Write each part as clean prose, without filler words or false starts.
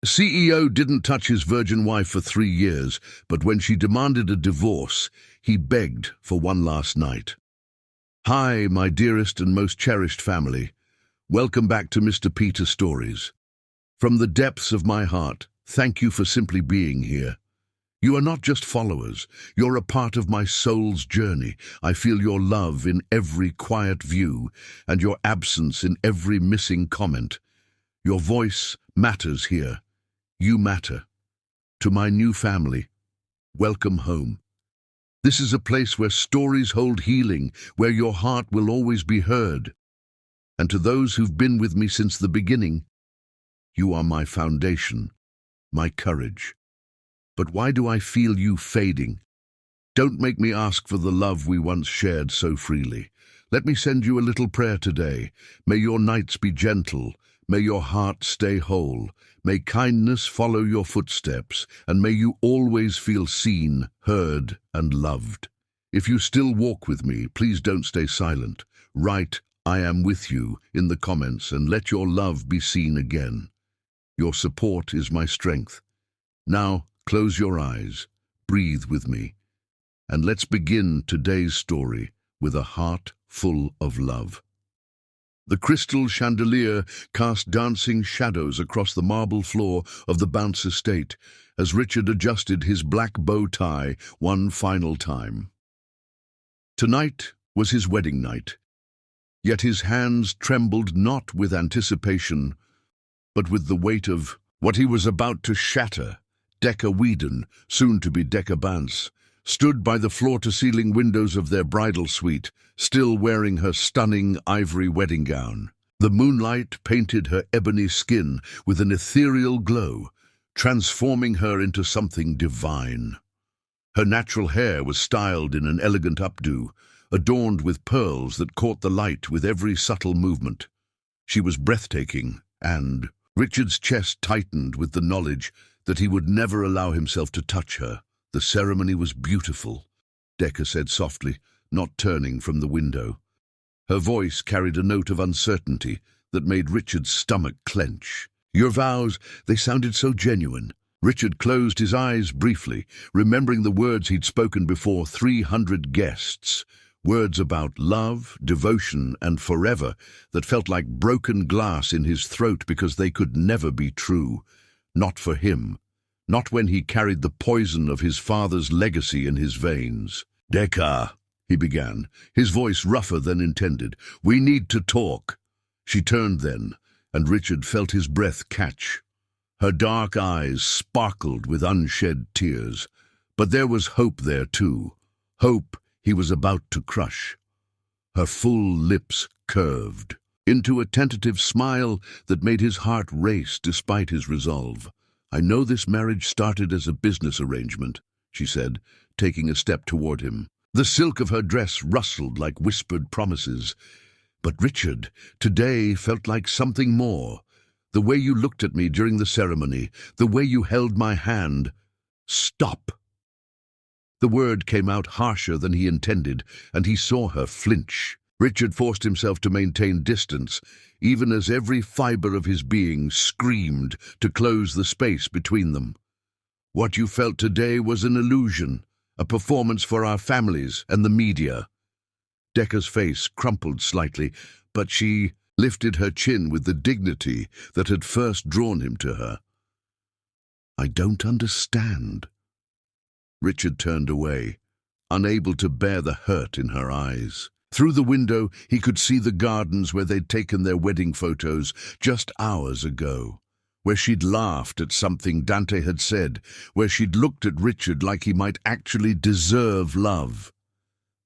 CEO didn't touch his virgin wife for 3 years, but when she demanded a divorce, he begged for one last night. Hi, my dearest and most cherished family. Welcome back to Mr. Peter Stories. From the depths of my heart, thank you for simply being here. You are not just followers, you're a part of my soul's journey. I feel your love in every quiet view and your absence in every missing comment. Your voice matters here. You matter. To my new family, welcome home. This is a place where stories hold healing, where your heart will always be heard. And to those who've been with me since the beginning, you are my foundation, my courage. But why do I feel you fading? Don't make me ask for the love we once shared so freely. Let me send you a little prayer today. May your nights be gentle. May your heart stay whole. May kindness follow your footsteps, and may you always feel seen, heard, and loved. If you still walk with me, please don't stay silent. Write, "I am with you," in the comments, and let your love be seen again. Your support is my strength. Now, close your eyes, breathe with me, and let's begin today's story with a heart full of love. The crystal chandelier cast dancing shadows across the marble floor of the Bounce estate as Richard adjusted his black bow tie one final time. Tonight was his wedding night, yet his hands trembled not with anticipation, but with the weight of what he was about to shatter. Decca Whedon, soon to be Decca Bance, stood by the floor-to-ceiling windows of their bridal suite, still wearing her stunning ivory wedding gown. The moonlight painted her ebony skin with an ethereal glow, transforming her into something divine. Her natural hair was styled in an elegant updo, adorned with pearls that caught the light with every subtle movement. She was breathtaking, and Richard's chest tightened with the knowledge that he would never allow himself to touch her. The ceremony was beautiful, Decca said softly, not turning from the window. Her voice carried a note of uncertainty that made Richard's stomach clench. Your vows, they sounded so genuine. Richard closed his eyes briefly, remembering the words he'd spoken before 300 guests. Words about love, devotion, and forever that felt like broken glass in his throat because they could never be true. Not for him. Not when he carried the poison of his father's legacy in his veins. "Decca," he began, his voice rougher than intended. "We need to talk." She turned then, and Richard felt his breath catch. Her dark eyes sparkled with unshed tears. But there was hope there too. Hope he was about to crush. Her full lips curved into a tentative smile that made his heart race despite his resolve. "I know this marriage started as a business arrangement," she said, taking a step toward him. The silk of her dress rustled like whispered promises. "But Richard, today felt like something more. The way you looked at me during the ceremony, the way you held my hand." "Stop!" The word came out harsher than he intended, and he saw her flinch. Richard forced himself to maintain distance, even as every fiber of his being screamed to close the space between them. "What you felt today was an illusion, a performance for our families and the media." Decca's face crumpled slightly, but she lifted her chin with the dignity that had first drawn him to her. "I don't understand." Richard turned away, unable to bear the hurt in her eyes. Through the window, he could see the gardens where they'd taken their wedding photos just hours ago, where she'd laughed at something Dante had said, where she'd looked at Richard like he might actually deserve love.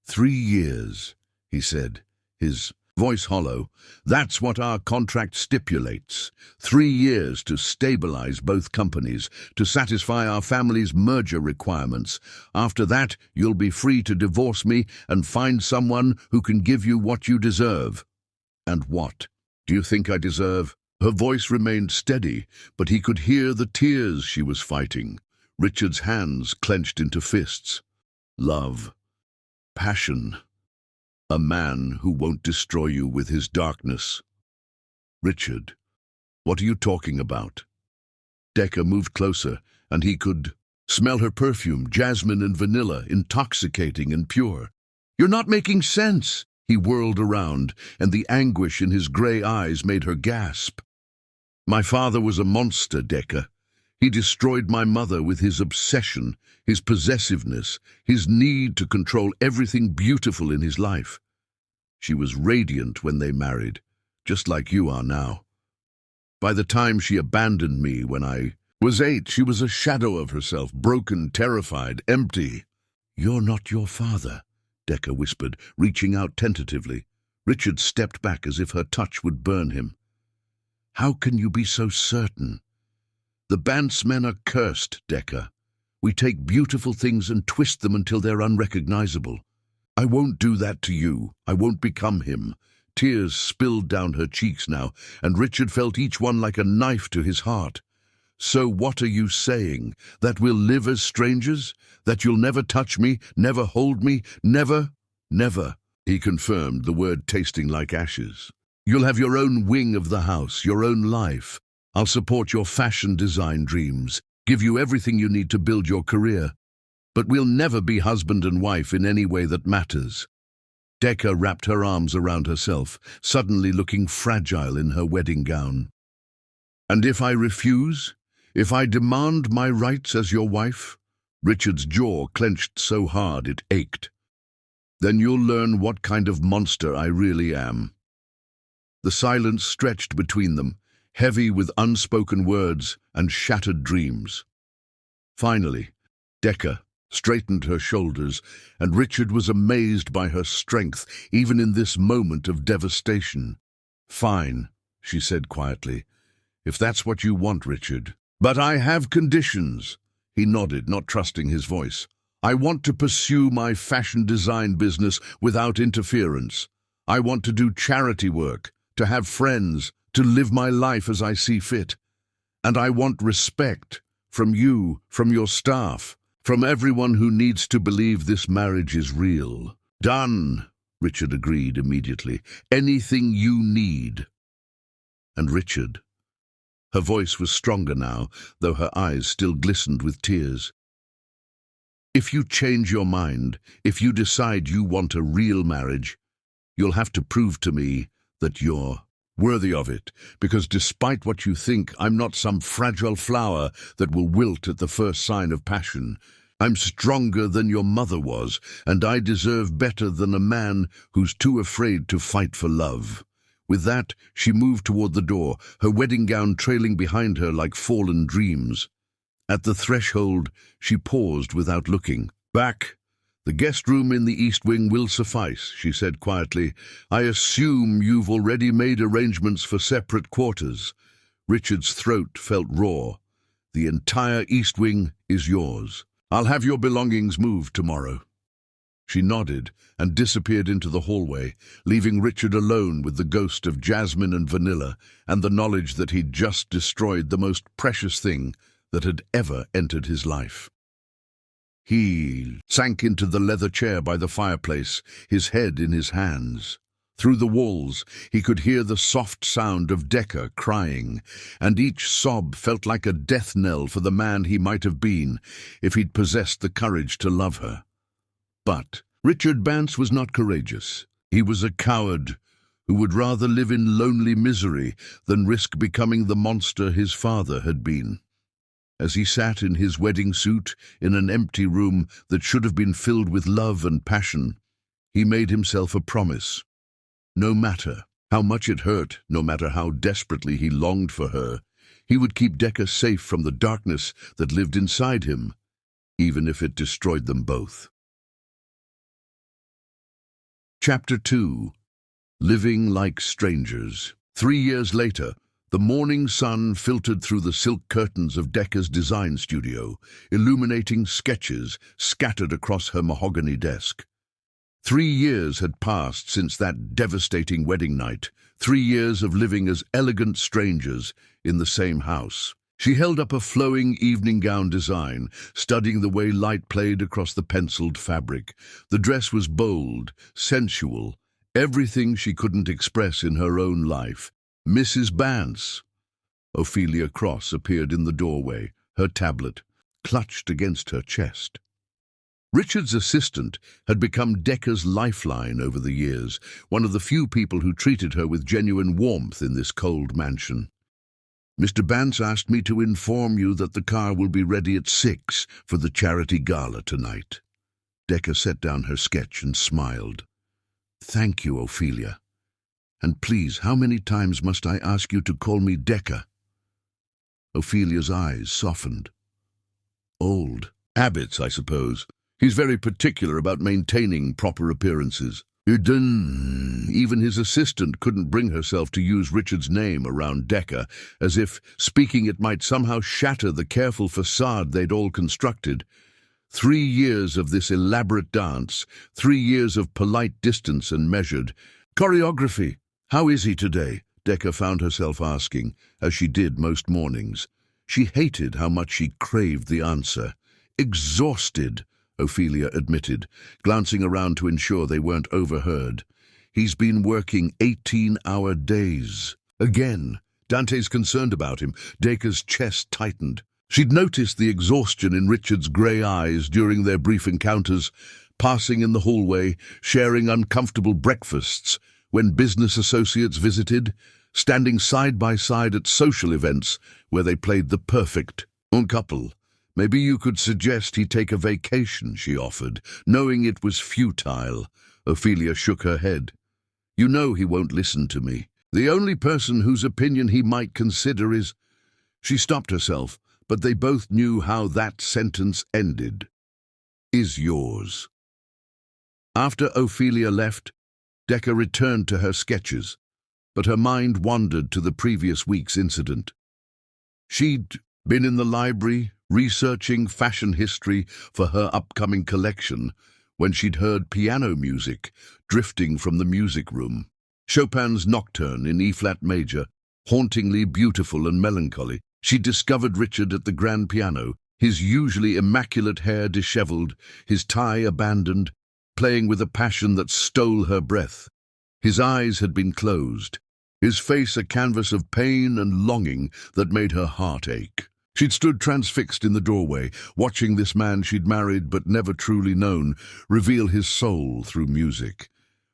3 years, he said, his voice hollow. "That's what our contract stipulates. 3 years to stabilize both companies, to satisfy our family's merger requirements. After that, you'll be free to divorce me and find someone who can give you what you deserve." "And what do you think I deserve?" Her voice remained steady, but he could hear the tears she was fighting. Richard's hands clenched into fists. "Love. Passion. A man who won't destroy you with his darkness." "Richard, what are you talking about?" Decca moved closer, and he could smell her perfume, jasmine and vanilla, intoxicating and pure. "You're not making sense." He whirled around, and the anguish in his grey eyes made her gasp. "My father was a monster, Decca. He destroyed my mother with his obsession, his possessiveness, his need to control everything beautiful in his life. She was radiant when they married, just like you are now. By the time she abandoned me when I was 8, she was a shadow of herself, broken, terrified, empty." "You're not your father," Decca whispered, reaching out tentatively. Richard stepped back as if her touch would burn him. "How can you be so certain?" "The Bantsmen are cursed, Decca. We take beautiful things and twist them until they're unrecognizable. I won't do that to you. I won't become him." Tears spilled down her cheeks now, and Richard felt each one like a knife to his heart. "So what are you saying? That we'll live as strangers? That you'll never touch me, never hold me, never?" "Never," he confirmed, the word tasting like ashes. "You'll have your own wing of the house, your own life. I'll support your fashion design dreams, give you everything you need to build your career. But we'll never be husband and wife in any way that matters." Decca wrapped her arms around herself, suddenly looking fragile in her wedding gown. "And if I refuse? If I demand my rights as your wife?" Richard's jaw clenched so hard it ached. "Then you'll learn what kind of monster I really am." The silence stretched between them, heavy with unspoken words and shattered dreams. Finally, Decca straightened her shoulders, and Richard was amazed by her strength, even in this moment of devastation. "Fine," she said quietly, "if that's what you want, Richard. But I have conditions." He nodded, not trusting his voice. "I want to pursue my fashion design business without interference. I want to do charity work, to have friends, to live my life as I see fit. And I want respect from you, from your staff, from everyone who needs to believe this marriage is real." "Done," Richard agreed immediately. "Anything you need." And Richard. Her voice was stronger now, though her eyes still glistened with tears. "If you change your mind, if you decide you want a real marriage, you'll have to prove to me that you're worthy of it, because despite what you think, I'm not some fragile flower that will wilt at the first sign of passion. I'm stronger than your mother was, and I deserve better than a man who's too afraid to fight for love." With that, she moved toward the door, her wedding gown trailing behind her like fallen dreams. At the threshold, she paused without looking. "Back. The guest room in the East Wing will suffice," she said quietly. "I assume you've already made arrangements for separate quarters." Richard's throat felt raw. "The entire East Wing is yours. I'll have your belongings moved tomorrow." She nodded and disappeared into the hallway, leaving Richard alone with the ghost of jasmine and vanilla and the knowledge that he'd just destroyed the most precious thing that had ever entered his life. He sank into the leather chair by the fireplace, his head in his hands. Through the walls, he could hear the soft sound of Decca crying, and each sob felt like a death knell for the man he might have been if he'd possessed the courage to love her. But Richard Bance was not courageous. He was a coward who would rather live in lonely misery than risk becoming the monster his father had been. As he sat in his wedding suit in an empty room that should have been filled with love and passion, he made himself a promise. No matter how much it hurt, no matter how desperately he longed for her, he would keep Decca safe from the darkness that lived inside him, even if it destroyed them both. Chapter 2. Living Like Strangers. 3 years later, the morning sun filtered through the silk curtains of Decca's design studio, illuminating sketches scattered across her mahogany desk. 3 years had passed since that devastating wedding night, 3 years of living as elegant strangers in the same house. She held up a flowing evening gown design, studying the way light played across the penciled fabric. The dress was bold, sensual, everything she couldn't express in her own life. Mrs. Bance. Ophelia Cross appeared in the doorway, her tablet clutched against her chest. Richard's assistant had become Decca's lifeline over the years, one of the few people who treated her with genuine warmth in this cold mansion. "Mr. Bance asked me to inform you that the car will be ready at 6 for the charity gala tonight." Decca set down her sketch and smiled. "Thank you, Ophelia. And please, how many times must I ask you to call me Decca?" Ophelia's eyes softened. "Old habits, I suppose. He's very particular about maintaining proper appearances." Even his assistant couldn't bring herself to use Richard's name around Decca, as if speaking it might somehow shatter the careful facade they'd all constructed. 3 years of this elaborate dance, 3 years of polite distance and measured choreography. "How is he today?" Decca found herself asking, as she did most mornings. She hated how much she craved the answer. "Exhausted," Ophelia admitted, glancing around to ensure they weren't overheard. "He's been working 18-hour days." Again, Dante's concerned about him. Decca's chest tightened. She'd noticed the exhaustion in Richard's grey eyes during their brief encounters, passing in the hallway, sharing uncomfortable breakfasts when business associates visited, standing side by side at social events where they played the perfect couple. "Maybe you could suggest he take a vacation," she offered, knowing it was futile. Ophelia shook her head. "You know he won't listen to me. The only person whose opinion he might consider is—" She stopped herself, but they both knew how that sentence ended. "Is yours." After Ophelia left, Decca returned to her sketches, but her mind wandered to the previous week's incident. She'd been in the library, researching fashion history for her upcoming collection, when she'd heard piano music drifting from the music room. Chopin's Nocturne in E-flat major, hauntingly beautiful and melancholy. She discovered Richard at the grand piano, his usually immaculate hair disheveled, his tie abandoned, playing with a passion that stole her breath. His eyes had been closed, his face a canvas of pain and longing that made her heart ache. She'd stood transfixed in the doorway, watching this man she'd married but never truly known reveal his soul through music.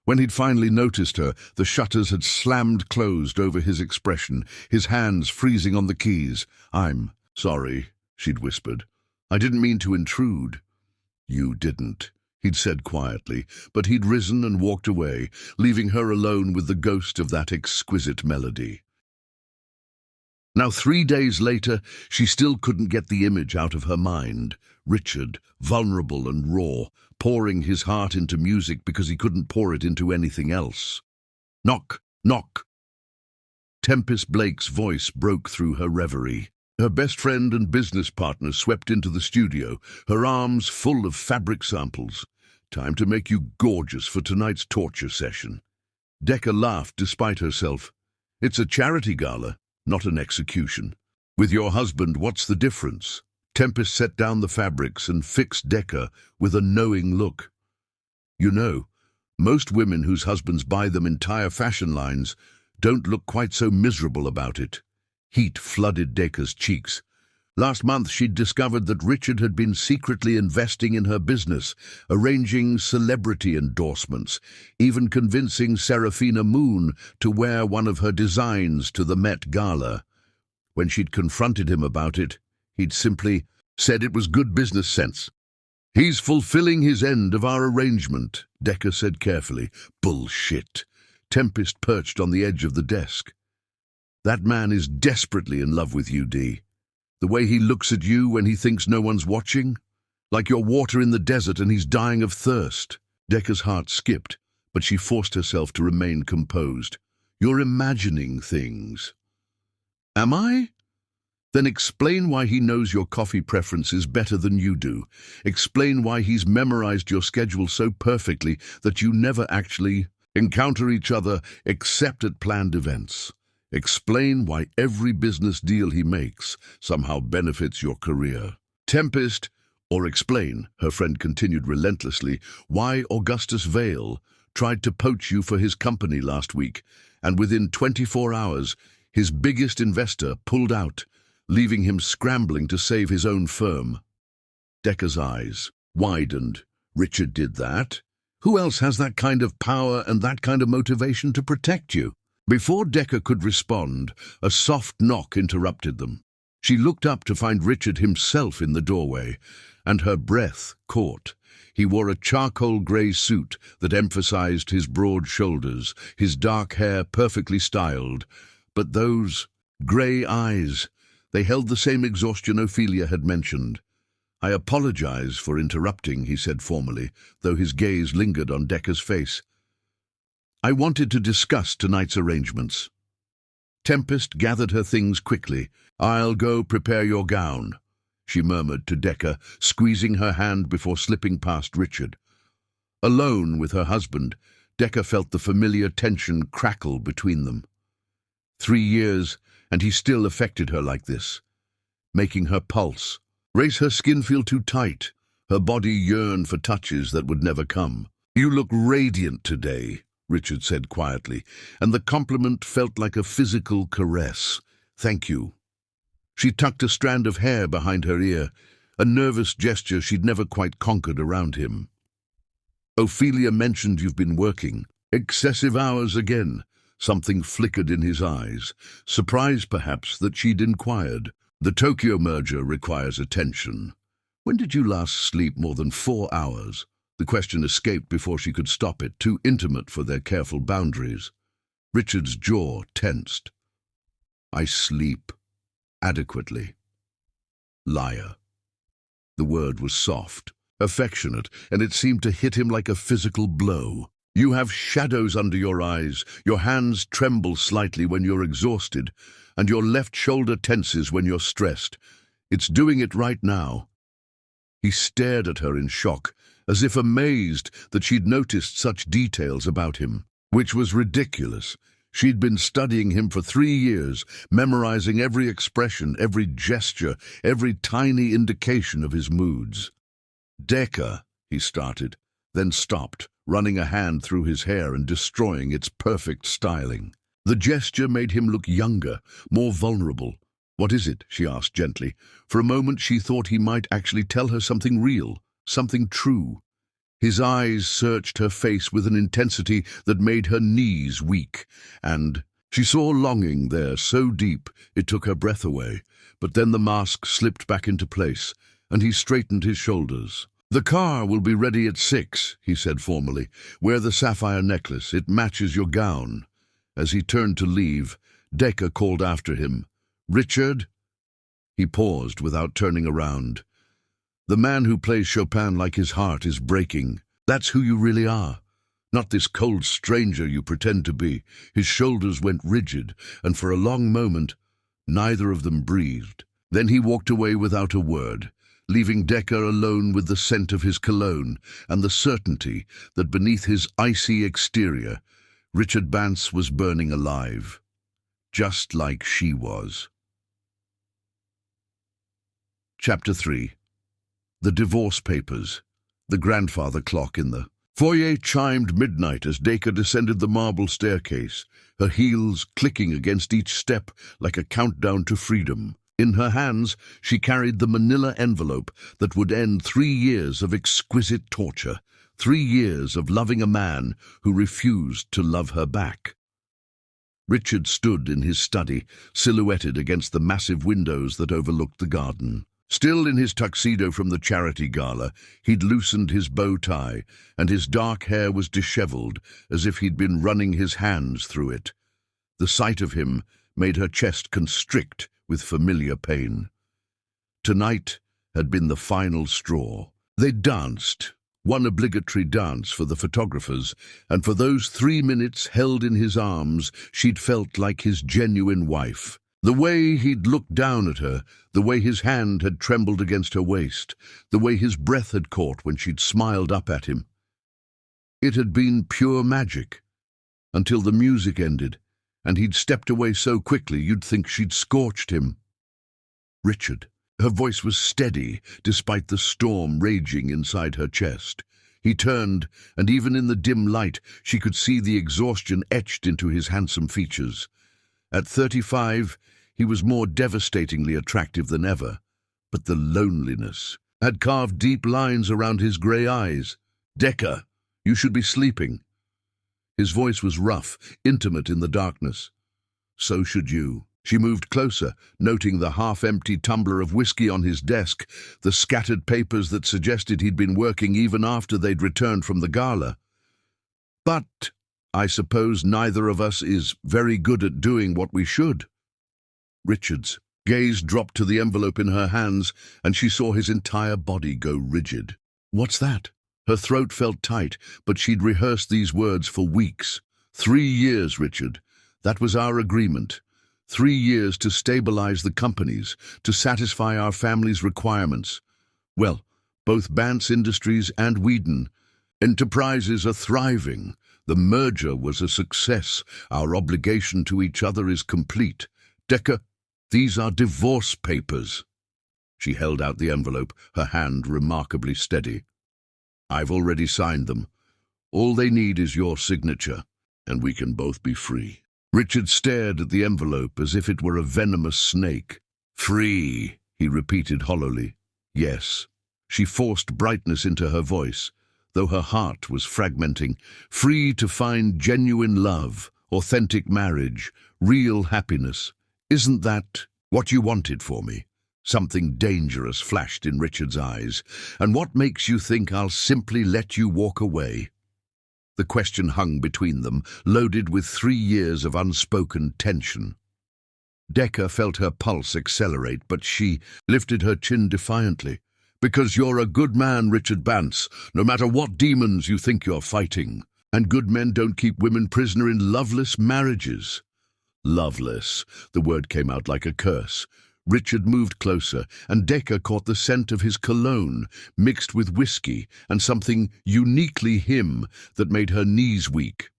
When he'd finally noticed her, the shutters had slammed closed over his expression, his hands freezing on the keys. "I'm sorry," she'd whispered. "I didn't mean to intrude." "You didn't," he'd said quietly, but he'd risen and walked away, leaving her alone with the ghost of that exquisite melody. Now 3 days later, she still couldn't get the image out of her mind. Richard, vulnerable and raw, pouring his heart into music because he couldn't pour it into anything else. "Knock, knock." Tempest Blake's voice broke through her reverie. Her best friend and business partner swept into the studio, her arms full of fabric samples. "Time to make you gorgeous for tonight's torture session." Decca laughed despite herself. "It's a charity gala, not an execution." "With your husband, what's the difference?" Tempest set down the fabrics and fixed Decca with a knowing look. "You know, most women whose husbands buy them entire fashion lines don't look quite so miserable about it." Heat flooded Decca's cheeks. Last month she'd discovered that Richard had been secretly investing in her business, arranging celebrity endorsements, even convincing Serafina Moon to wear one of her designs to the Met Gala. When she'd confronted him about it, he'd simply said it was good business sense. "He's fulfilling his end of our arrangement," Decca said carefully. "Bullshit." Tempest perched on the edge of the desk. "That man is desperately in love with you, Dee. The way he looks at you when he thinks no one's watching, like you're water in the desert and he's dying of thirst." Decca's heart skipped, but she forced herself to remain composed. "You're imagining things." "Am I?" "Then explain why he knows your coffee preferences better than you do. Explain why he's memorized your schedule so perfectly that you never actually encounter each other except at planned events. Explain why every business deal he makes somehow benefits your career." "Tempest," or explain, her friend continued relentlessly, "why Augustus Vale tried to poach you for his company last week, and within 24 hours His biggest investor pulled out, leaving him scrambling to save his own firm. Decker's eyes widened. Richard did that? Who else has that kind of power and that kind of motivation to protect you? Before Decker could respond, a soft knock interrupted them. She looked up to find Richard himself in the doorway, and her breath caught. He wore a charcoal grey suit that emphasized his broad shoulders, his dark hair perfectly styled. But those grey eyes, they held the same exhaustion Ophelia had mentioned. "I apologize for interrupting," he said formally, though his gaze lingered on Decker's face. "I wanted to discuss tonight's arrangements." Tempest gathered her things quickly. "I'll go prepare your gown," she murmured to Decker, squeezing her hand before slipping past Richard. Alone with her husband, Decker felt the familiar tension crackle between them. 3 years, and he still affected her like this, making her pulse race, her skin feel too tight, her body yearn for touches that would never come. "You look radiant today," Richard said quietly, and the compliment felt like a physical caress. "Thank you." She tucked a strand of hair behind her ear, a nervous gesture she'd never quite conquered around him. "Ophelia mentioned you've been working. Excessive hours again." Something flickered in his eyes, surprised perhaps that she'd inquired. "The Tokyo merger requires attention. When did you last sleep more than 4 hours?" The question escaped before she could stop it, too intimate for their careful boundaries. Richard's jaw tensed. "I sleep adequately." Liar. The word was soft, affectionate, and it seemed to hit him like a physical blow. "You have shadows under your eyes, your hands tremble slightly when you're exhausted, and your left shoulder tenses when you're stressed. It's doing it right now." He stared at her in shock, as if amazed that she'd noticed such details about him, which was ridiculous. She'd been studying him for 3 years, memorizing every expression, every gesture, every tiny indication of his moods. "Decker," he started, then stopped, running a hand through his hair and destroying its perfect styling. The gesture made him look younger, more vulnerable. "What is it?" she asked gently. For a moment she thought he might actually tell her something real, something true. His eyes searched her face with an intensity that made her knees weak, and she saw longing there so deep it took her breath away. But then the mask slipped back into place, and he straightened his shoulders. "The car will be ready at 6, he said formally. "Wear the sapphire necklace. It matches your gown." As he turned to leave, Decker called after him, "Richard?" He paused without turning around. "The man who plays Chopin like his heart is breaking. That's who you really are. Not this cold stranger you pretend to be." His shoulders went rigid, and for a long moment, neither of them breathed. Then he walked away without a word, leaving Decker alone with the scent of his cologne and the certainty that beneath his icy exterior, Richard Bance was burning alive, just like she was. Chapter 3. The Divorce Papers. The grandfather clock in the foyer chimed midnight as Decker descended the marble staircase, her heels clicking against each step like a countdown to freedom. In her hands, she carried the manila envelope that would end 3 years of exquisite torture, 3 years of loving a man who refused to love her back. Richard stood in his study, silhouetted against the massive windows that overlooked the garden. Still in his tuxedo from the charity gala, he'd loosened his bow tie, and his dark hair was disheveled, as if he'd been running his hands through it. The sight of him made her chest constrict with familiar pain. Tonight had been the final straw. They danced, one obligatory dance for the photographers, and for those 3 minutes held in his arms, she'd felt like his genuine wife. The way he'd looked down at her, the way his hand had trembled against her waist, the way his breath had caught when she'd smiled up at him. It had been pure magic, until the music ended, and he'd stepped away so quickly you'd think she'd scorched him. "Richard." Her voice was steady, despite the storm raging inside her chest. He turned, and even in the dim light, she could see the exhaustion etched into his handsome features. At 35, he was more devastatingly attractive than ever, but the loneliness had carved deep lines around his grey eyes. "Decker, you should be sleeping." His voice was rough, intimate in the darkness. "So should you." She moved closer, noting the half-empty tumbler of whiskey on his desk, the scattered papers that suggested he'd been working even after they'd returned from the gala. "But I suppose neither of us is very good at doing what we should." Richard's gaze dropped to the envelope in her hands, and she saw his entire body go rigid. "What's that?" Her throat felt tight, but she'd rehearsed these words for weeks. 3 years, Richard. That was our agreement. 3 years to stabilize the companies, to satisfy our family's requirements. Well, both Bance Industries and Whedon Enterprises are thriving. The merger was a success. Our obligation to each other is complete. Decker, these are divorce papers." She held out the envelope, her hand remarkably steady. "I've already signed them. All they need is your signature, and we can both be free." Richard stared at the envelope as if it were a venomous snake. "Free," he repeated hollowly. "Yes." She forced brightness into her voice, though her heart was fragmenting. "Free to find genuine love, authentic marriage, real happiness. Isn't that what you wanted for me?" Something dangerous flashed in Richard's eyes. "And what makes you think I'll simply let you walk away?" The question hung between them, loaded with 3 years of unspoken tension. Decker felt her pulse accelerate, but she lifted her chin defiantly. "Because you're a good man, Richard Bance, no matter what demons you think you're fighting. And good men don't keep women prisoner in loveless marriages." Loveless. The word came out like a curse. Richard moved closer, and Decker caught the scent of his cologne, mixed with whiskey, and something uniquely him that made her knees weak.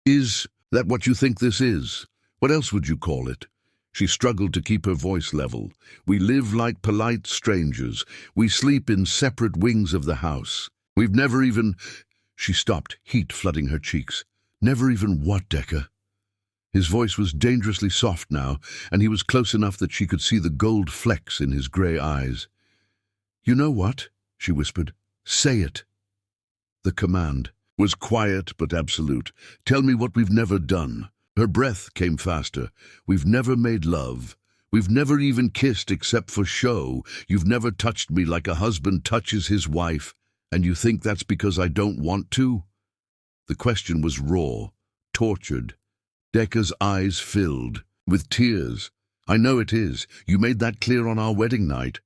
"Is that what you think this is? What else would you call it?" She struggled to keep her voice level. "We live like polite strangers. We sleep in separate wings of the house. We've never even—" She stopped, heat flooding her cheeks. "Never even what, Decker?" His voice was dangerously soft now, and he was close enough that she could see the gold flecks in his grey eyes. "You know what?" she whispered. "Say it." The command was quiet but absolute. "Tell me what we've never done." Her breath came faster. "We've never made love. We've never even kissed except for show. You've never touched me like a husband touches his wife. And you think that's because I don't want to?" The question was raw, tortured. Decker's eyes filled with tears. "I know it is. You made that clear on our wedding night."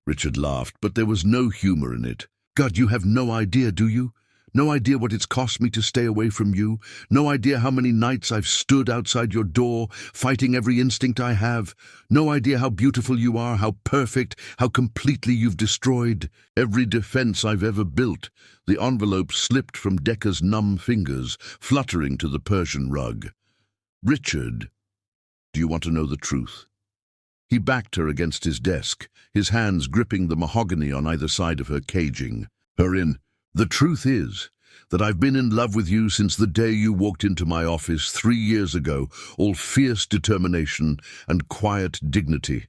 Richard laughed, but there was no humor in it. "God, you have no idea, do you? No idea what it's cost me to stay away from you? No idea how many nights I've stood outside your door, fighting every instinct I have? No idea how beautiful you are, how perfect, how completely you've destroyed every defense I've ever built?" The envelope slipped from Decker's numb fingers, fluttering to the Persian rug. "Richard, do you want to know the truth?" He backed her against his desk, his hands gripping the mahogany on either side of her, caging her in. "The truth is that I've been in love with you since the day you walked into my office 3 years ago, all fierce determination and quiet dignity.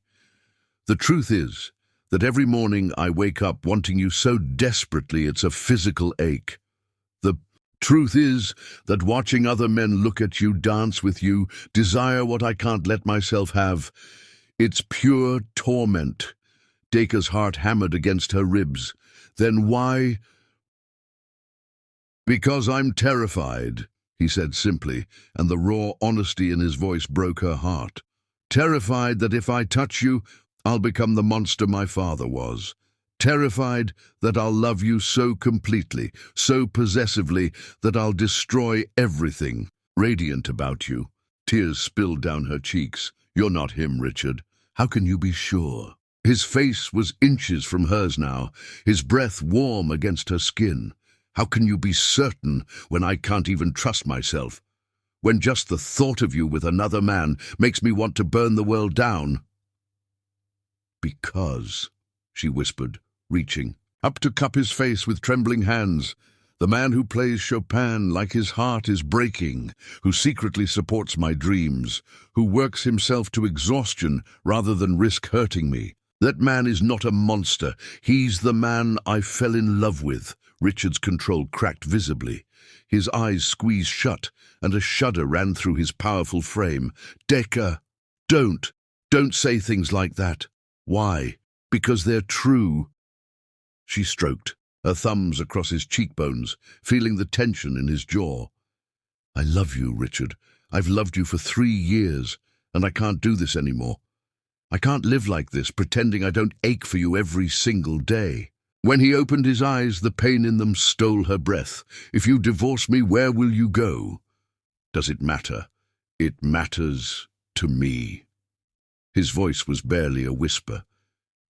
The truth is that every morning I wake up wanting you so desperately it's a physical ache. The truth is that watching other men look at you, dance with you, desire what I can't let myself have, it's pure torment." Decker's heart hammered against her ribs. "Then why—" "Because I'm terrified," he said simply, and the raw honesty in his voice broke her heart. "Terrified that if I touch you, I'll become the monster my father was. Terrified that I'll love you so completely, so possessively, that I'll destroy everything radiant about you." Tears spilled down her cheeks. "You're not him, Richard. How can you be sure?" His face was inches from hers now, his breath warm against her skin. "How can you be certain when I can't even trust myself? When just the thought of you with another man makes me want to burn the world down?" "Because," she whispered, reaching up to cup his face with trembling hands. The man who plays Chopin like his heart is breaking, who secretly supports my dreams, who works himself to exhaustion rather than risk hurting me. That man is not a monster. He's the man I fell in love with." Richard's control cracked visibly. His eyes squeezed shut, and a shudder ran through his powerful frame. "Decca, don't say things like that." "Why?" "Because they're true." She stroked, her thumbs across his cheekbones, feeling the tension in his jaw. "I love you, Richard. I've loved you for 3 years, and I can't do this anymore. I can't live like this, pretending I don't ache for you every single day." When he opened his eyes, the pain in them stole her breath. "If you divorce me, where will you go?" "Does it matter?" "It matters to me." His voice was barely a whisper.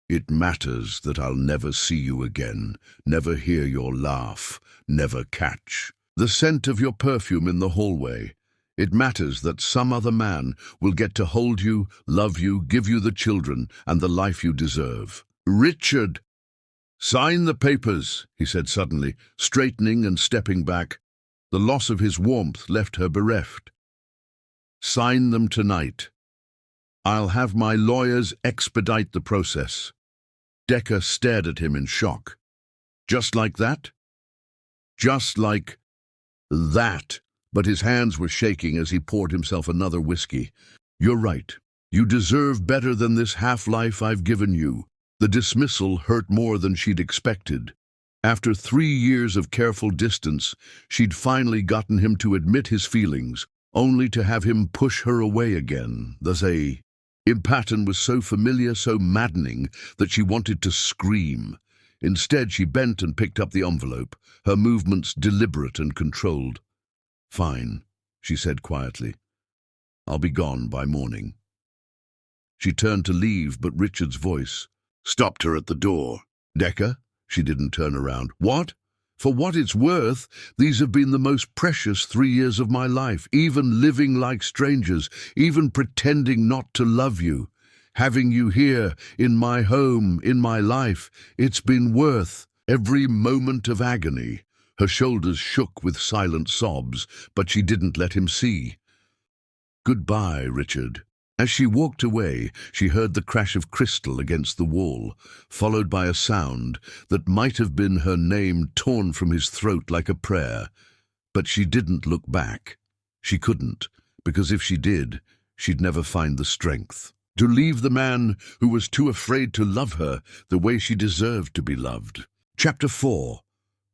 "It matters that I'll never see you again, never hear your laugh, never catch the scent of your perfume in the hallway. It matters that some other man will get to hold you, love you, give you the children and the life you deserve." "Richard!" "Sign the papers," he said suddenly, straightening and stepping back. The loss of his warmth left her bereft. "Sign them tonight. I'll have my lawyers expedite the process." Decca stared at him in shock. "Just like that?" "Just like that." But his hands were shaking as he poured himself another whiskey. "You're right. You deserve better than this half-life I've given you." The dismissal hurt more than she'd expected. After 3 years of careful distance, she'd finally gotten him to admit his feelings, only to have him push her away again. The pattern was so familiar, so maddening, that she wanted to scream. Instead, she bent and picked up the envelope, her movements deliberate and controlled. "Fine," she said quietly. "I'll be gone by morning." She turned to leave, but Richard's voice stopped her at the door. "Decca?" She didn't turn around. "What? For what it's worth, these have been the most precious 3 years of my life, even living like strangers, even pretending not to love you. Having you here, in my home, in my life, it's been worth every moment of agony." Her shoulders shook with silent sobs, but she didn't let him see. "Goodbye, Richard." As she walked away, she heard the crash of crystal against the wall, followed by a sound that might have been her name torn from his throat like a prayer. But she didn't look back. She couldn't, because if she did, she'd never find the strength to leave the man who was too afraid to love her the way she deserved to be loved. Chapter 4.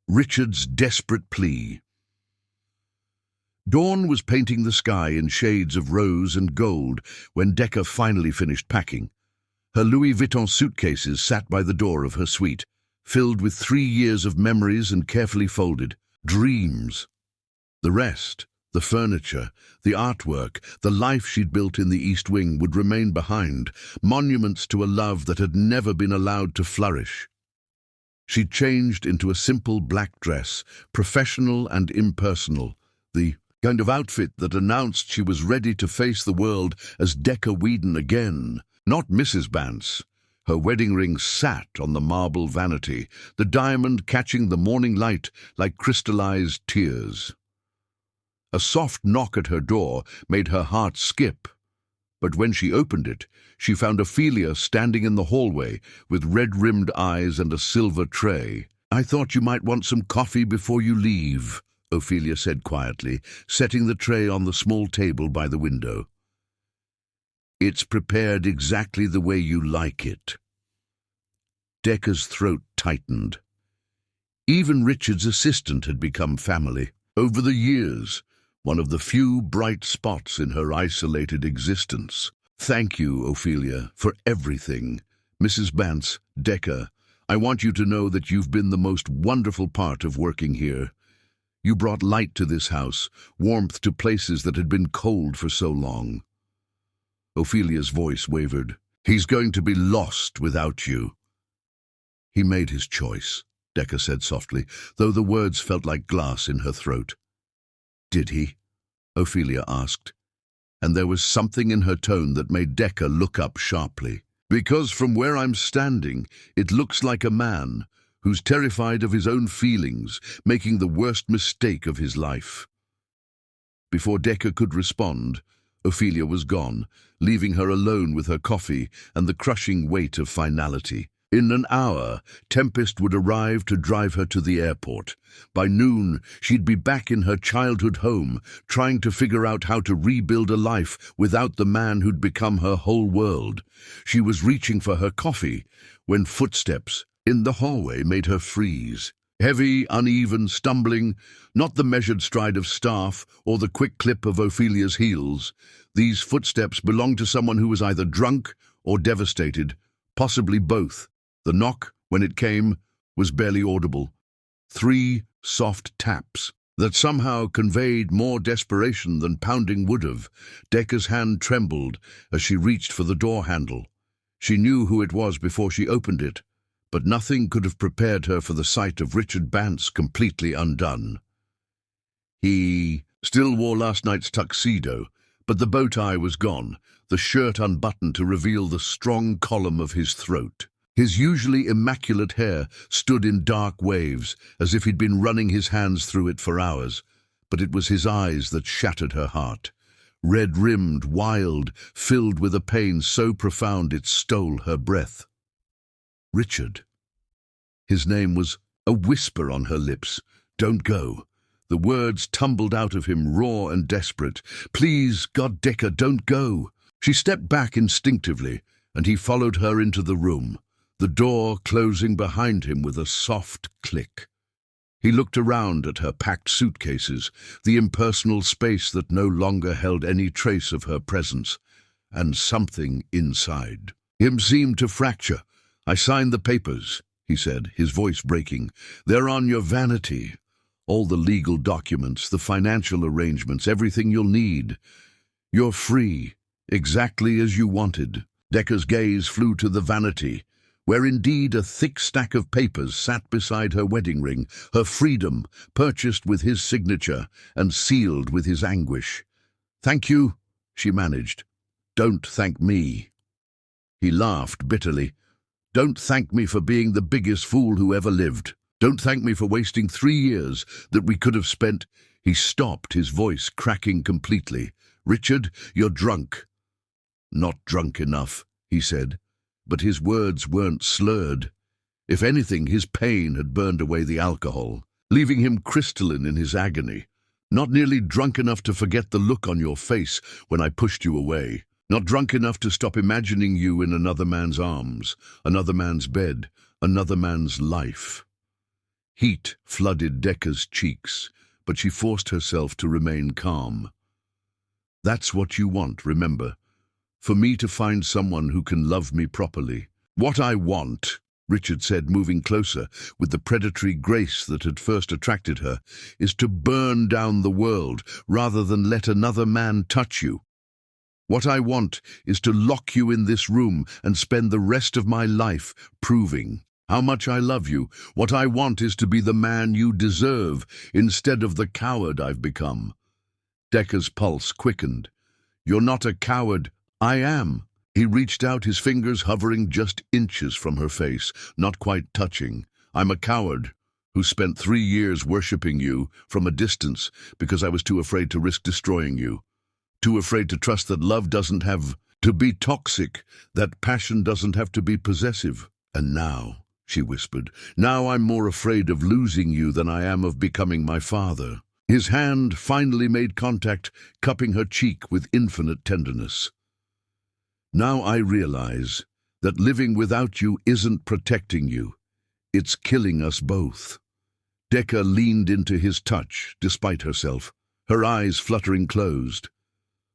Richard's Desperate Plea. Dawn was painting the sky in shades of rose and gold when Decca finally finished packing. Her Louis Vuitton suitcases sat by the door of her suite, filled with 3 years of memories and carefully folded dreams. The rest, the furniture, the artwork, the life she'd built in the East Wing would remain behind, monuments to a love that had never been allowed to flourish. She'd changed into a simple black dress, professional and impersonal, the kind of outfit that announced she was ready to face the world as Decca Whedon again, not Mrs. Bance. Her wedding ring sat on the marble vanity, the diamond catching the morning light like crystallized tears. A soft knock at her door made her heart skip, but when she opened it, she found Ophelia standing in the hallway with red-rimmed eyes and a silver tray. "I thought you might want some coffee before you leave," Ophelia said quietly, setting the tray on the small table by the window. "It's prepared exactly the way you like it." Decca's throat tightened. Even Richard's assistant had become family. Over the years, one of the few bright spots in her isolated existence. "Thank you, Ophelia, for everything. Mrs. Bance, Decca, I want you to know that you've been the most wonderful part of working here. You brought light to this house, warmth to places that had been cold for so long." Ophelia's voice wavered. "He's going to be lost without you." "He made his choice," Decca said softly, though the words felt like glass in her throat. "Did he?" Ophelia asked, and there was something in her tone that made Decca look up sharply. "Because from where I'm standing, it looks like a man who's terrified of his own feelings, making the worst mistake of his life. Before Decker could respond, Ophelia was gone, leaving her alone with her coffee and the crushing weight of finality. In an hour, Tempest would arrive to drive her to the airport. By noon, she'd be back in her childhood home, trying to figure out how to rebuild a life without the man who'd become her whole world. She was reaching for her coffee when footsteps in the hallway made her freeze. Heavy, uneven, stumbling, not the measured stride of staff or the quick clip of Ophelia's heels. These footsteps belonged to someone who was either drunk or devastated, possibly both. The knock, when it came, was barely audible. 3 soft taps that somehow conveyed more desperation than pounding would have. Decker's hand trembled as she reached for the door handle. She knew who it was before she opened it, but nothing could have prepared her for the sight of Richard Bance completely undone. He still wore last night's tuxedo, but the bow tie was gone, the shirt unbuttoned to reveal the strong column of his throat. His usually immaculate hair stood in dark waves, as if he'd been running his hands through it for hours, but it was his eyes that shattered her heart. Red-rimmed, wild, filled with a pain so profound it stole her breath. Richard. His name was a whisper on her lips. Don't go. The words tumbled out of him, raw and desperate. Please, God, Decker, don't go. She stepped back instinctively, and he followed her into the room, the door closing behind him with a soft click. He looked around at her packed suitcases, the impersonal space that no longer held any trace of her presence, and something inside him seemed to fracture. I signed the papers, he said, his voice breaking. They're on your vanity. All the legal documents, the financial arrangements, everything you'll need. You're free, exactly as you wanted. Decker's gaze flew to the vanity, where indeed a thick stack of papers sat beside her wedding ring, her freedom, purchased with his signature and sealed with his anguish. Thank you, she managed. Don't thank me. He laughed bitterly. Don't thank me for being the biggest fool who ever lived. Don't thank me for wasting 3 years that we could have spent. He stopped, his voice cracking completely. Richard, you're drunk. Not drunk enough, he said. But his words weren't slurred. If anything, his pain had burned away the alcohol, leaving him crystalline in his agony. Not nearly drunk enough to forget the look on your face when I pushed you away. Not drunk enough to stop imagining you in another man's arms, another man's bed, another man's life. Heat flooded Decker's cheeks, but she forced herself to remain calm. That's what you want, remember. For me to find someone who can love me properly. What I want, Richard said, moving closer with the predatory grace that had first attracted her, is to burn down the world rather than let another man touch you. What I want is to lock you in this room and spend the rest of my life proving how much I love you. What I want is to be the man you deserve instead of the coward I've become. Decker's pulse quickened. You're not a coward. I am. He reached out, his fingers hovering just inches from her face, not quite touching. I'm a coward who spent 3 years worshipping you from a distance because I was too afraid to risk destroying you. Too afraid to trust that love doesn't have to be toxic, that passion doesn't have to be possessive. And now, she whispered, now I'm more afraid of losing you than I am of becoming my father. His hand finally made contact, cupping her cheek with infinite tenderness. Now I realize that living without you isn't protecting you. It's killing us both. Decker leaned into his touch, despite herself, her eyes fluttering closed.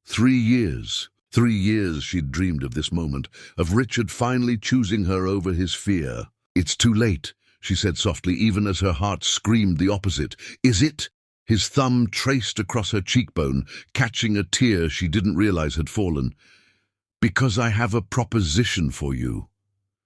3 years. 3 years she'd dreamed of this moment, of Richard finally choosing her over his fear. It's too late, she said softly, even as her heart screamed the opposite. Is it? His thumb traced across her cheekbone, catching a tear she didn't realize had fallen. Because I have a proposition for you.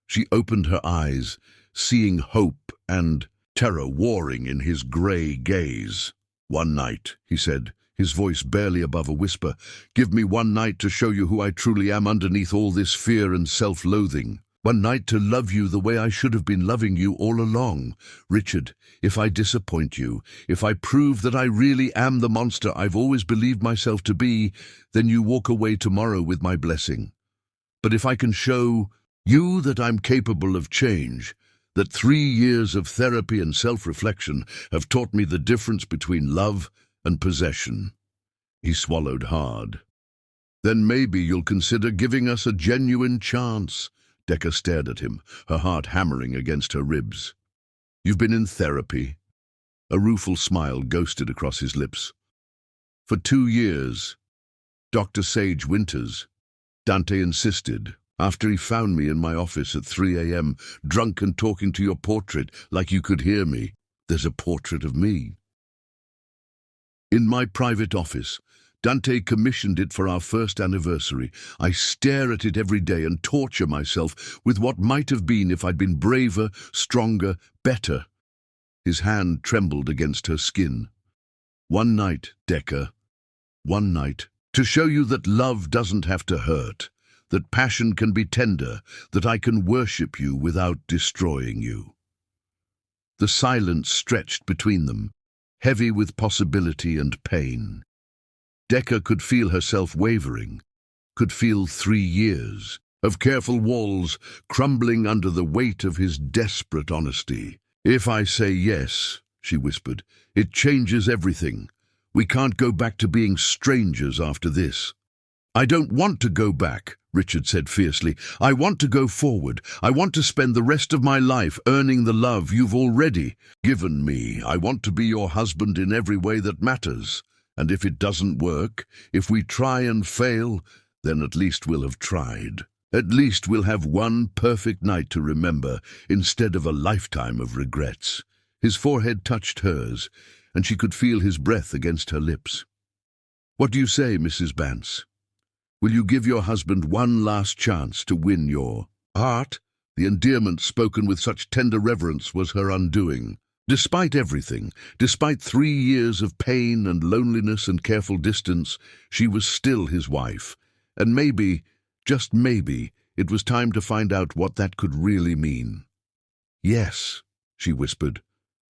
She opened her eyes, seeing hope and terror warring in his grey gaze. One night, he said, his voice barely above a whisper. Give me one night to show you who I truly am underneath all this fear and self-loathing. One night to love you the way I should have been loving you all along. Richard, if I disappoint you, if I prove that I really am the monster I've always believed myself to be, then you walk away tomorrow with my blessing. But if I can show you that I'm capable of change, that 3 years of therapy and self-reflection have taught me the difference between love and possession. He swallowed hard. Then maybe you'll consider giving us a genuine chance. Decca stared at him, her heart hammering against her ribs. You've been in therapy. A rueful smile ghosted across his lips. For 2 years. Dr. Sage Winters. Dante insisted, after he found me in my office at 3 a.m., drunk and talking to your portrait like you could hear me. There's a portrait of me. In my private office, Dante commissioned it for our first anniversary. I stare at it every day and torture myself with what might have been if I'd been braver, stronger, better. His hand trembled against her skin. One night, Decca. One night. To show you that love doesn't have to hurt, that passion can be tender, that I can worship you without destroying you. The silence stretched between them, heavy with possibility and pain. Decca could feel herself wavering, could feel 3 years of careful walls crumbling under the weight of his desperate honesty. If I say yes, she whispered, it changes everything. We can't go back to being strangers after this. I don't want to go back, Richard said fiercely. I want to go forward. I want to spend the rest of my life earning the love you've already given me. I want to be your husband in every way that matters. And if it doesn't work, if we try and fail, then at least we'll have tried. At least we'll have one perfect night to remember instead of a lifetime of regrets. His forehead touched hers, and she could feel his breath against her lips. What do you say, Mrs. Bance? Will you give your husband one last chance to win your heart? The endearment spoken with such tender reverence was her undoing. Despite everything, despite 3 years of pain and loneliness and careful distance, she was still his wife. And maybe, just maybe, it was time to find out what that could really mean. Yes, she whispered,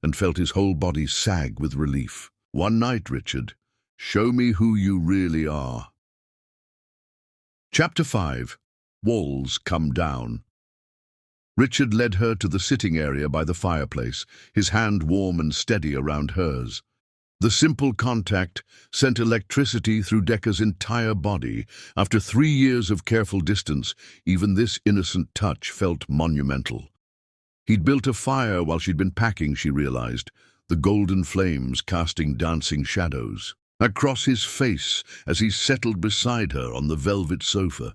and felt his whole body sag with relief. One night, Richard. Show me who you really are. Chapter 5. Walls Come Down. Richard led her to the sitting area by the fireplace, his hand warm and steady around hers. The simple contact sent electricity through Decca's entire body. After 3 years of careful distance, even this innocent touch felt monumental. He'd built a fire while she'd been packing, she realized, the golden flames casting dancing shadows across his face as he settled beside her on the velvet sofa.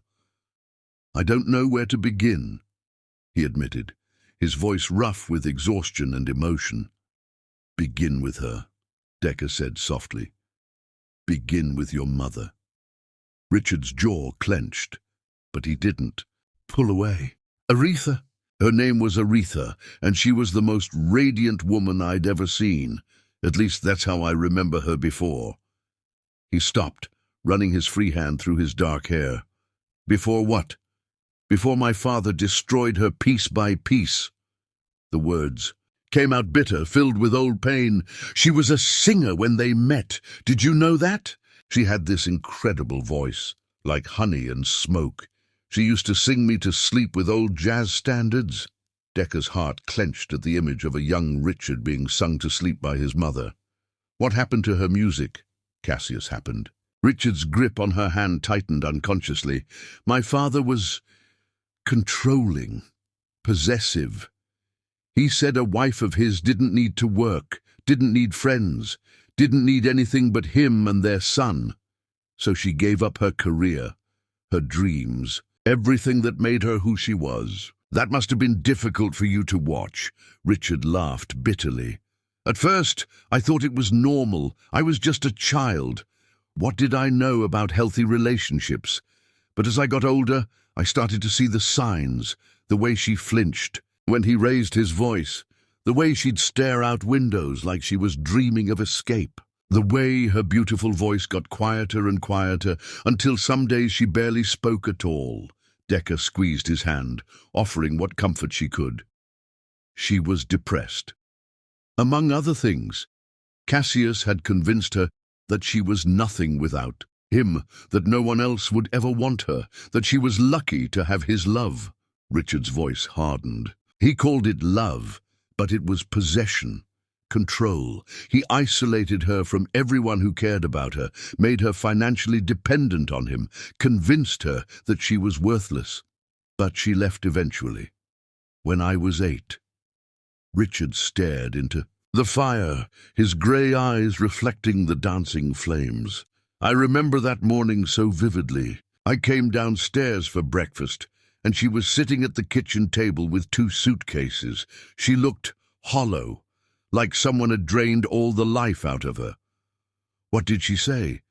I don't know where to begin, he admitted, his voice rough with exhaustion and emotion. Begin with her, Decca said softly. Begin with your mother. Richard's jaw clenched, but he didn't pull away. Aretha? Her name was Aretha, and she was the most radiant woman I'd ever seen. At least that's how I remember her before. He stopped, running his free hand through his dark hair. Before what? Before my father destroyed her piece by piece. The words came out bitter, filled with old pain. She was a singer when they met. Did you know that? She had this incredible voice, like honey and smoke. She used to sing me to sleep with old jazz standards. Decca's heart clenched at the image of a young Richard being sung to sleep by his mother. What happened to her music? Cassius happened. Richard's grip on her hand tightened unconsciously. My father was controlling, possessive. He said a wife of his didn't need to work, didn't need friends, didn't need anything but him and their son. So she gave up her career, her dreams, everything that made her who she was. That must have been difficult for you to watch. Richard laughed bitterly. At first, I thought it was normal. I was just a child. What did I know about healthy relationships? But as I got older, I started to see the signs, the way she flinched when he raised his voice, the way she'd stare out windows like she was dreaming of escape, the way her beautiful voice got quieter and quieter until some days she barely spoke at all, Decker squeezed his hand, offering what comfort she could. She was depressed. Among other things, Cassius had convinced her that she was nothing without him, that no one else would ever want her, that she was lucky to have his love. Richard's voice hardened. He called it love, but it was possession, control. He isolated her from everyone who cared about her, made her financially dependent on him, convinced her that she was worthless. But she left eventually. When I was 8. Richard stared into the fire, his grey eyes reflecting the dancing flames. I remember that morning so vividly. I came downstairs for breakfast, and she was sitting at the kitchen table with 2 suitcases. She looked hollow, like someone had drained all the life out of her. What did she say?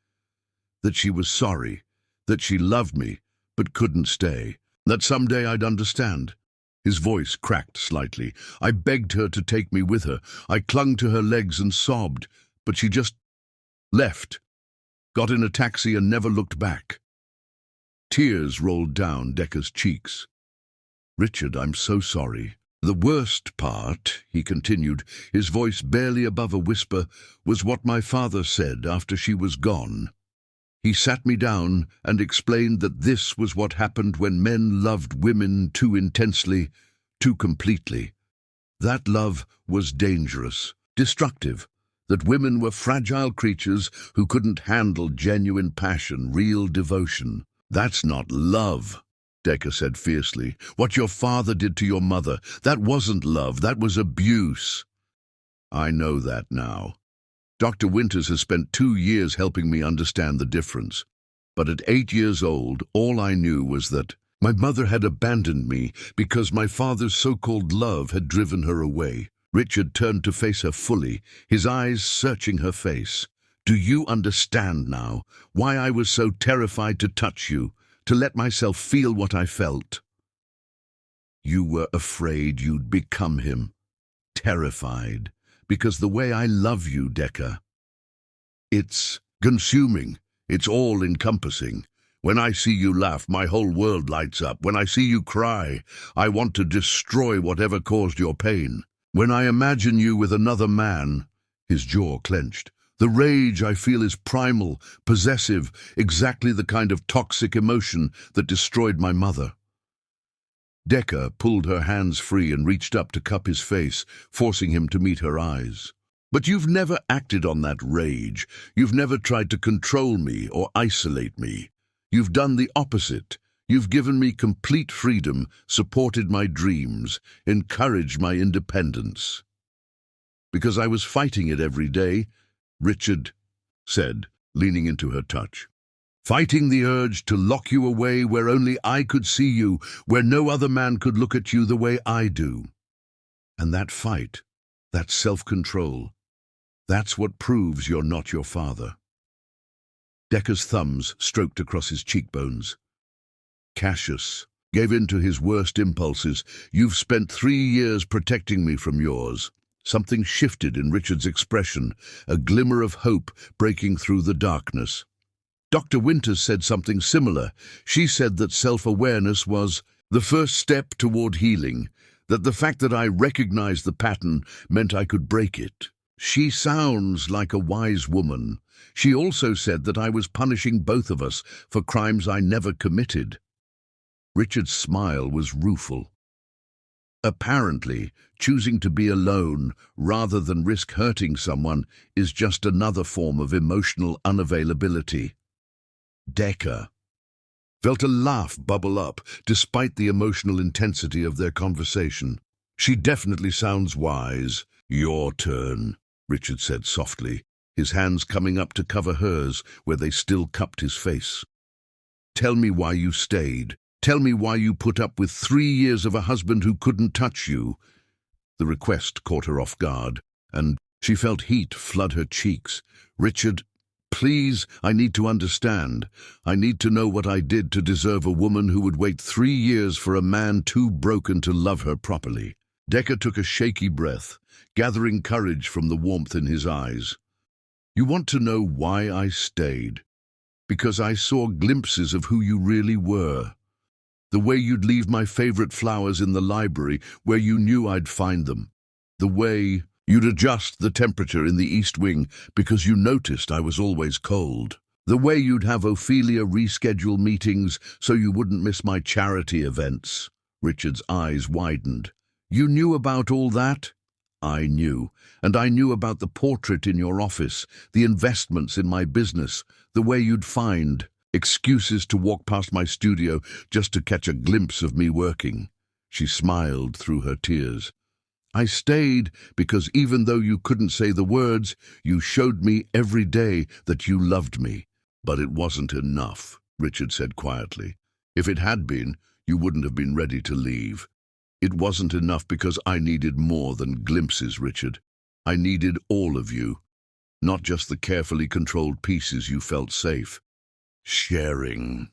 That she was sorry, that she loved me, but couldn't stay, that someday I'd understand. His voice cracked slightly. I begged her to take me with her. I clung to her legs and sobbed, but she just left, got in a taxi and never looked back. Tears rolled down Decker's cheeks. Richard, I'm so sorry. The worst part, he continued, his voice barely above a whisper, was what my father said after she was gone. He sat me down and explained that this was what happened when men loved women too intensely, too completely. That love was dangerous, destructive, that women were fragile creatures who couldn't handle genuine passion, real devotion. That's not love, Decker said fiercely. What your father did to your mother, that wasn't love, that was abuse. I know that now. Dr. Winters has spent 2 years helping me understand the difference. But at 8 years old, all I knew was that my mother had abandoned me because my father's so-called love had driven her away. Richard turned to face her fully, his eyes searching her face. Do you understand now why I was so terrified to touch you, to let myself feel what I felt? You were afraid you'd become him. Terrified. Because the way I love you, Decker, it's consuming, it's all-encompassing. When I see you laugh, my whole world lights up. When I see you cry, I want to destroy whatever caused your pain. When I imagine you with another man, his jaw clenched, the rage I feel is primal, possessive, exactly the kind of toxic emotion that destroyed my mother. Decker pulled her hands free and reached up to cup his face, forcing him to meet her eyes. But you've never acted on that rage. You've never tried to control me or isolate me. You've done the opposite. You've given me complete freedom, supported my dreams, encouraged my independence. Because I was fighting it every day, Richard said, leaning into her touch. Fighting the urge to lock you away where only I could see you, where no other man could look at you the way I do. And that fight, that self-control, that's what proves you're not your father. Decker's thumbs stroked across his cheekbones. Cassius gave in to his worst impulses. You've spent 3 years protecting me from yours. Something shifted in Richard's expression, a glimmer of hope breaking through the darkness. Dr. Winters said something similar. She said that self-awareness was the first step toward healing, that the fact that I recognized the pattern meant I could break it. She sounds like a wise woman. She also said that I was punishing both of us for crimes I never committed. Richard's smile was rueful. Apparently, choosing to be alone rather than risk hurting someone is just another form of emotional unavailability. Decker felt a laugh bubble up, despite the emotional intensity of their conversation. She definitely sounds wise. Your turn, Richard said softly, his hands coming up to cover hers where they still cupped his face. Tell me why you stayed. Tell me why you put up with 3 years of a husband who couldn't touch you. The request caught her off guard, and she felt heat flood her cheeks. Richard, please, I need to understand. I need to know what I did to deserve a woman who would wait 3 years for a man too broken to love her properly. Decker took a shaky breath, gathering courage from the warmth in his eyes. You want to know why I stayed? Because I saw glimpses of who you really were. The way you'd leave my favorite flowers in the library where you knew I'd find them. The way you'd adjust the temperature in the East Wing because you noticed I was always cold. The way you'd have Ophelia reschedule meetings so you wouldn't miss my charity events. Richard's eyes widened. You knew about all that? I knew. And I knew about the portrait in your office, the investments in my business, the way you'd find excuses to walk past my studio just to catch a glimpse of me working. She smiled through her tears. I stayed because even though you couldn't say the words, you showed me every day that you loved me. But it wasn't enough, Richard said quietly. If it had been, you wouldn't have been ready to leave. It wasn't enough because I needed more than glimpses, Richard. I needed all of you, not just the carefully controlled pieces you felt safe. Sharing.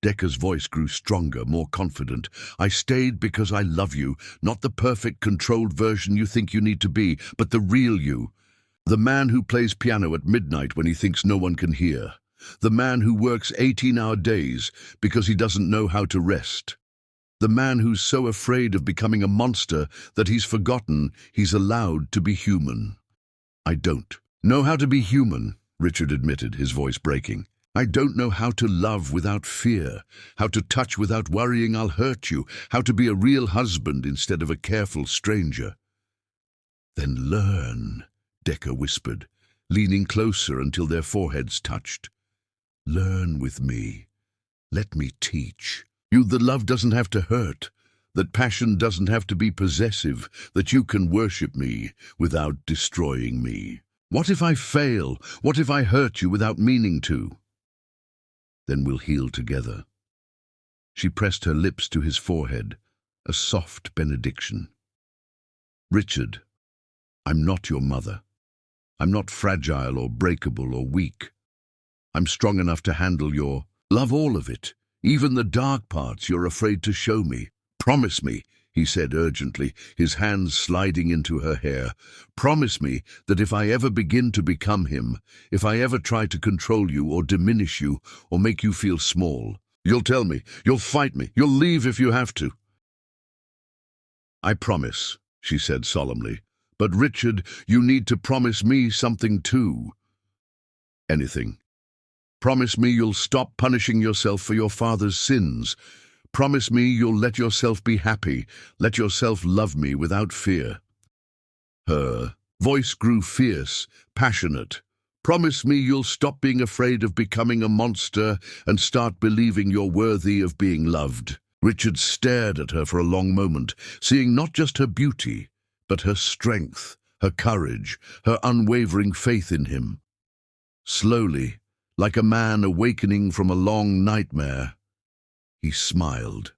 Decker's voice grew stronger, more confident. I stayed because I love you, not the perfect, controlled version you think you need to be, but the real you. The man who plays piano at midnight when he thinks no one can hear. The man who works 18-hour days because he doesn't know how to rest. The man who's so afraid of becoming a monster that he's forgotten he's allowed to be human. I don't know how to be human, Richard admitted, his voice breaking. I don't know how to love without fear, how to touch without worrying I'll hurt you, how to be a real husband instead of a careful stranger. Then learn, Decker whispered, leaning closer until their foreheads touched. Learn with me. Let me teach you that love doesn't have to hurt, that passion doesn't have to be possessive, that you can worship me without destroying me. What if I fail? What if I hurt you without meaning to? Then we'll heal together. She pressed her lips to his forehead, a soft benediction. Richard, I'm not your mother. I'm not fragile or breakable or weak. I'm strong enough to handle your love, all of it, even the dark parts you're afraid to show me. Promise me, he said urgently, his hands sliding into her hair. Promise me that if I ever begin to become him, if I ever try to control you or diminish you or make you feel small, you'll tell me, you'll fight me, you'll leave if you have to. I promise, she said solemnly. But Richard, you need to promise me something too. Anything. Promise me you'll stop punishing yourself for your father's sins. Promise me you'll let yourself be happy, let yourself love me without fear. Her voice grew fierce, passionate. Promise me you'll stop being afraid of becoming a monster and start believing you're worthy of being loved. Richard stared at her for a long moment, seeing not just her beauty, but her strength, her courage, her unwavering faith in him. Slowly, like a man awakening from a long nightmare, he smiled.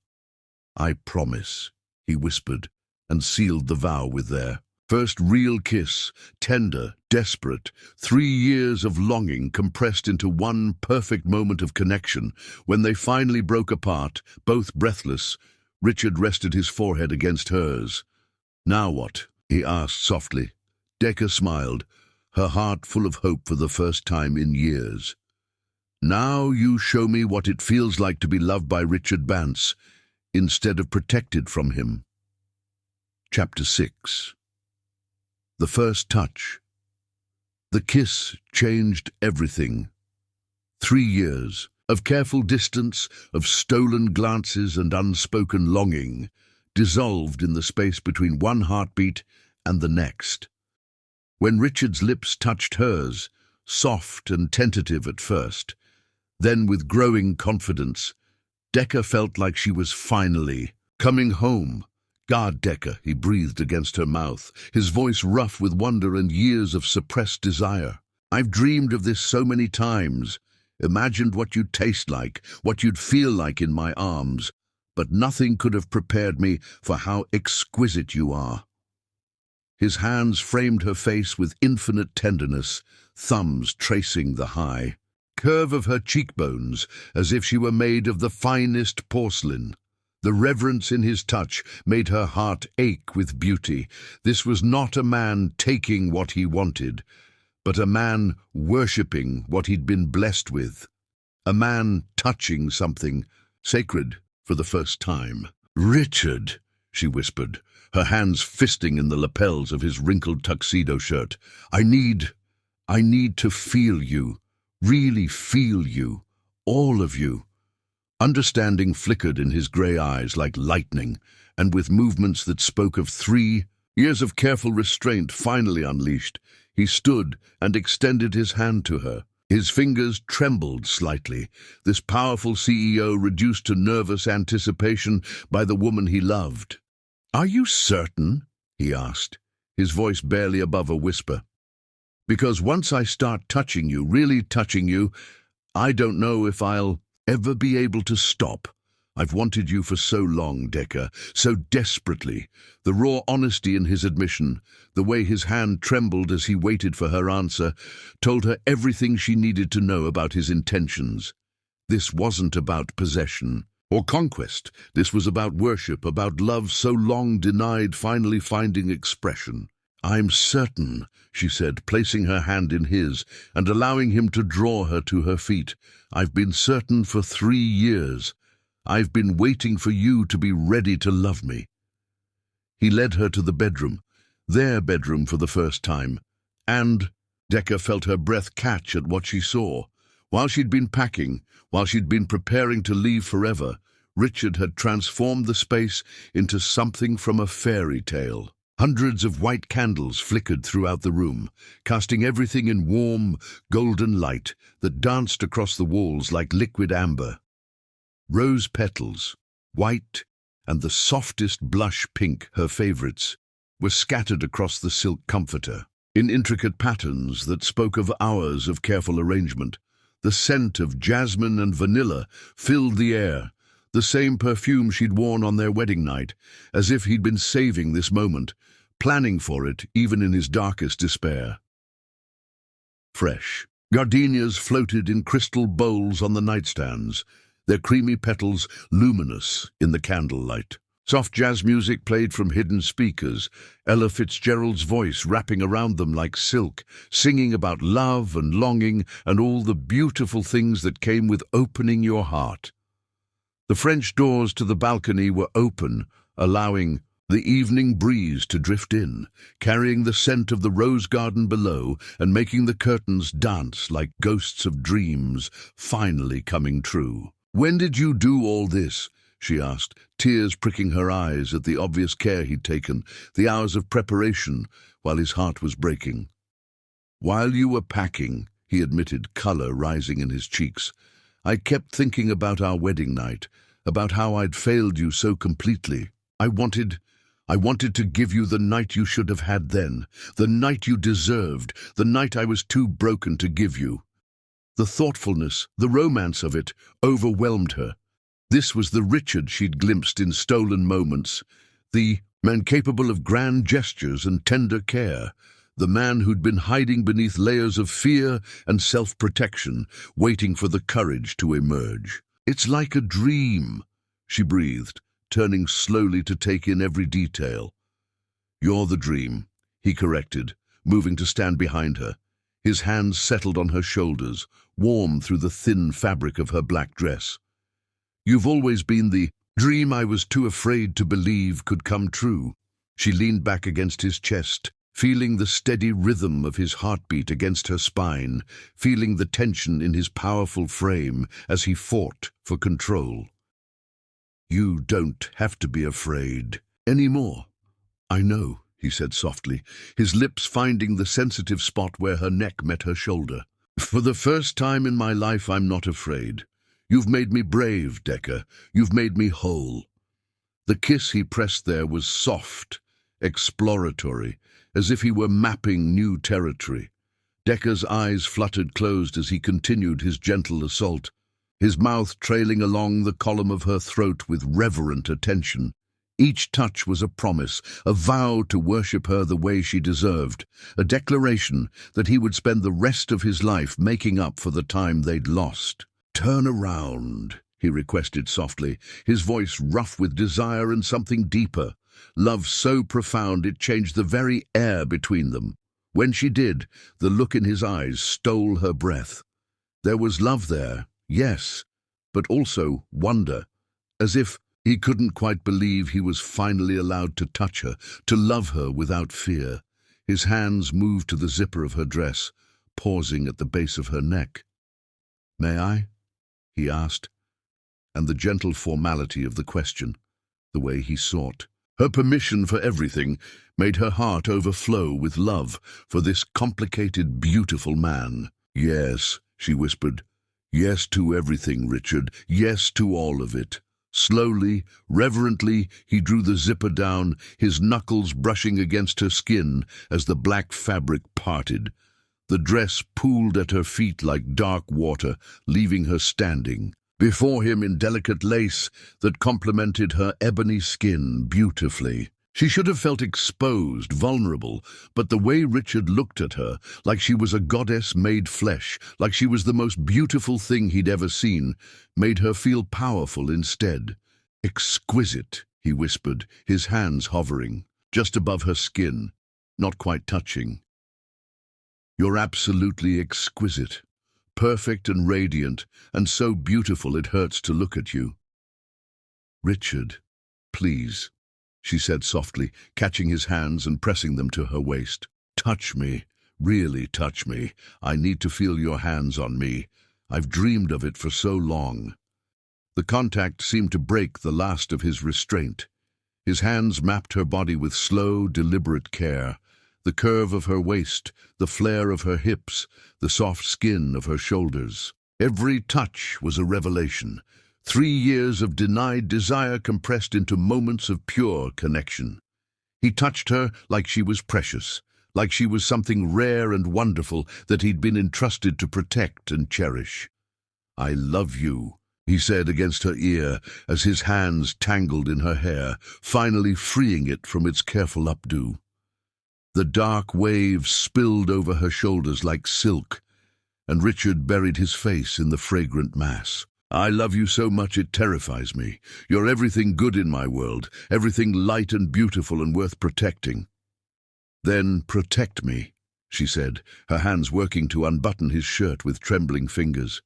I promise, he whispered, and sealed the vow with their first real kiss, tender, desperate, 3 years of longing compressed into one perfect moment of connection. When they finally broke apart, both breathless, Richard rested his forehead against hers. Now what? He asked softly. Decker smiled, her heart full of hope for the first time in years. Now you show me what it feels like to be loved by Richard Bance, instead of protected from him. Chapter 6. The first touch. The kiss changed everything. 3 years of careful distance, of stolen glances and unspoken longing, dissolved in the space between one heartbeat and the next. When Richard's lips touched hers, soft and tentative at first, then with growing confidence, Decker felt like she was finally coming home. God, Decker, he breathed against her mouth, his voice rough with wonder and years of suppressed desire. I've dreamed of this so many times, imagined what you'd taste like, what you'd feel like in my arms, but nothing could have prepared me for how exquisite you are. His hands framed her face with infinite tenderness, thumbs tracing the high curve of her cheekbones as if she were made of the finest porcelain. The reverence in his touch made her heart ache with beauty. This was not a man taking what he wanted, but a man worshipping what he'd been blessed with. A man touching something sacred, for the first time. "Richard," she whispered, her hands fisting in the lapels of his wrinkled tuxedo shirt. I need to feel you, really feel you, all of you." Understanding flickered in his grey eyes like lightning, and with movements that spoke of 3 years of careful restraint finally unleashed, he stood and extended his hand to her. His fingers trembled slightly, this powerful CEO reduced to nervous anticipation by the woman he loved. "Are you certain?" he asked, his voice barely above a whisper. "Because once I start touching you, really touching you, I don't know if I'll ever be able to stop. I've wanted you for so long, Decker, so desperately." The raw honesty in his admission, the way his hand trembled as he waited for her answer, told her everything she needed to know about his intentions. This wasn't about possession or conquest. This was about worship, about love so long denied finally finding expression. "I'm certain," she said, placing her hand in his and allowing him to draw her to her feet. "I've been certain for 3 years. I've been waiting for you to be ready to love me." He led her to the bedroom, their bedroom for the first time, and Decker felt her breath catch at what she saw. While she'd been packing, while she'd been preparing to leave forever, Richard had transformed the space into something from a fairy tale. Hundreds of white candles flickered throughout the room, casting everything in warm, golden light that danced across the walls like liquid amber. Rose petals, white, and the softest blush pink, her favorites, were scattered across the silk comforter, in intricate patterns that spoke of hours of careful arrangement. The scent of jasmine and vanilla filled the air, the same perfume she'd worn on their wedding night, as if he'd been saving this moment, planning for it even in his darkest despair. Fresh gardenias floated in crystal bowls on the nightstands, their creamy petals luminous in the candlelight. Soft jazz music played from hidden speakers, Ella Fitzgerald's voice wrapping around them like silk, singing about love and longing and all the beautiful things that came with opening your heart. The French doors to the balcony were open, allowing the evening breeze to drift in, carrying the scent of the rose garden below and making the curtains dance like ghosts of dreams finally coming true. "When did you do all this?" she asked, tears pricking her eyes at the obvious care he'd taken, the hours of preparation, while his heart was breaking. "While you were packing," he admitted, color rising in his cheeks. "I kept thinking about our wedding night, about how I'd failed you so completely. I wanted to give you the night you should have had then, the night you deserved, the night I was too broken to give you." The thoughtfulness, the romance of it, overwhelmed her. This was the Richard she'd glimpsed in stolen moments, the man capable of grand gestures and tender care, the man who'd been hiding beneath layers of fear and self-protection, waiting for the courage to emerge. "It's like a dream," she breathed, turning slowly to take in every detail. "You're the dream," he corrected, moving to stand behind her. His hands settled on her shoulders, warm through the thin fabric of her black dress. "You've always been the dream I was too afraid to believe could come true." She leaned back against his chest, feeling the steady rhythm of his heartbeat against her spine, feeling the tension in his powerful frame as he fought for control. "You don't have to be afraid anymore." "I know," he said softly, his lips finding the sensitive spot where her neck met her shoulder. "For the first time in my life, I'm not afraid. You've made me brave, Decker. You've made me whole." The kiss he pressed there was soft, exploratory, as if he were mapping new territory. Decker's eyes fluttered closed as he continued his gentle assault, his mouth trailing along the column of her throat with reverent attention. Each touch was a promise, a vow to worship her the way she deserved, a declaration that he would spend the rest of his life making up for the time they'd lost. "Turn around," he requested softly, his voice rough with desire and something deeper, love so profound it changed the very air between them. When she did, the look in his eyes stole her breath. There was love there, yes, but also wonder, as if he couldn't quite believe he was finally allowed to touch her, to love her without fear. His hands moved to the zipper of her dress, pausing at the base of her neck. "May I?" he asked, and the gentle formality of the question, the way he sought her permission for everything, made her heart overflow with love for this complicated, beautiful man. "Yes," she whispered. "Yes to everything, Richard. Yes to all of it." Slowly, reverently, he drew the zipper down, his knuckles brushing against her skin as the black fabric parted. The dress pooled at her feet like dark water, leaving her standing before him in delicate lace that complemented her ebony skin beautifully. She should have felt exposed, vulnerable, but the way Richard looked at her, like she was a goddess made flesh, like she was the most beautiful thing he'd ever seen, made her feel powerful instead. "Exquisite," he whispered, his hands hovering, just above her skin, not quite touching. "You're absolutely exquisite. Perfect and radiant, and so beautiful it hurts to look at you." "Richard, please," she said softly, catching his hands and pressing them to her waist. "Touch me, really touch me. I need to feel your hands on me. I've dreamed of it for so long." The contact seemed to break the last of his restraint. His hands mapped her body with slow, deliberate care. The curve of her waist, the flare of her hips, the soft skin of her shoulders. Every touch was a revelation. 3 years of denied desire compressed into moments of pure connection. He touched her like she was precious, like she was something rare and wonderful that he'd been entrusted to protect and cherish. "I love you," he said against her ear as his hands tangled in her hair, finally freeing it from its careful updo. The dark waves spilled over her shoulders like silk, and Richard buried his face in the fragrant mass. "I love you so much it terrifies me. You're everything good in my world, everything light and beautiful and worth protecting." "Then protect me," she said, her hands working to unbutton his shirt with trembling fingers.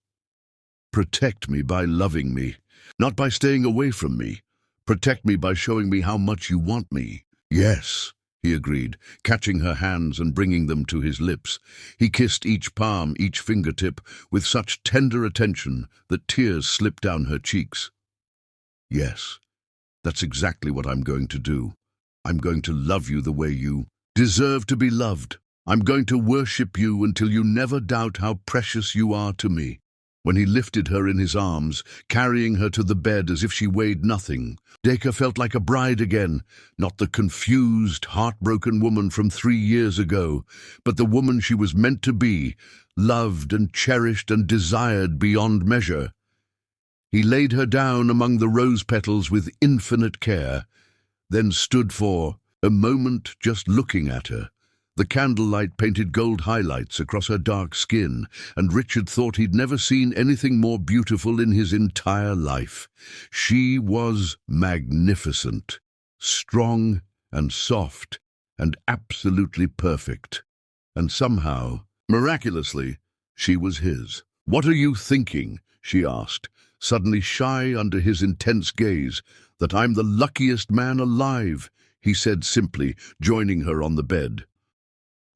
"Protect me by loving me, not by staying away from me. Protect me by showing me how much you want me." "Yes," he agreed, catching her hands and bringing them to his lips. He kissed each palm, each fingertip, with such tender attention that tears slipped down her cheeks. "Yes, that's exactly what I'm going to do. I'm going to love you the way you deserve to be loved. I'm going to worship you until you never doubt how precious you are to me." When he lifted her in his arms, carrying her to the bed as if she weighed nothing, Dacre felt like a bride again, not the confused, heartbroken woman from 3 years ago, but the woman she was meant to be, loved and cherished and desired beyond measure. He laid her down among the rose petals with infinite care, then stood for a moment just looking at her. The candlelight painted gold highlights across her dark skin, and Richard thought he'd never seen anything more beautiful in his entire life. She was magnificent, strong and soft, and absolutely perfect. And somehow, miraculously, she was his. "What are you thinking?" she asked, suddenly shy under his intense gaze. "That I'm the luckiest man alive," he said simply, joining her on the bed.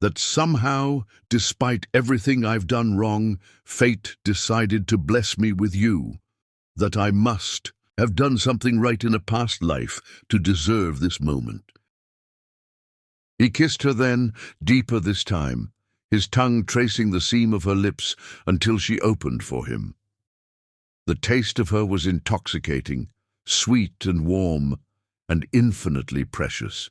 "That somehow, despite everything I've done wrong, fate decided to bless me with you. That I must have done something right in a past life to deserve this moment." He kissed her then, deeper this time, his tongue tracing the seam of her lips until she opened for him. The taste of her was intoxicating, sweet and warm, and infinitely precious.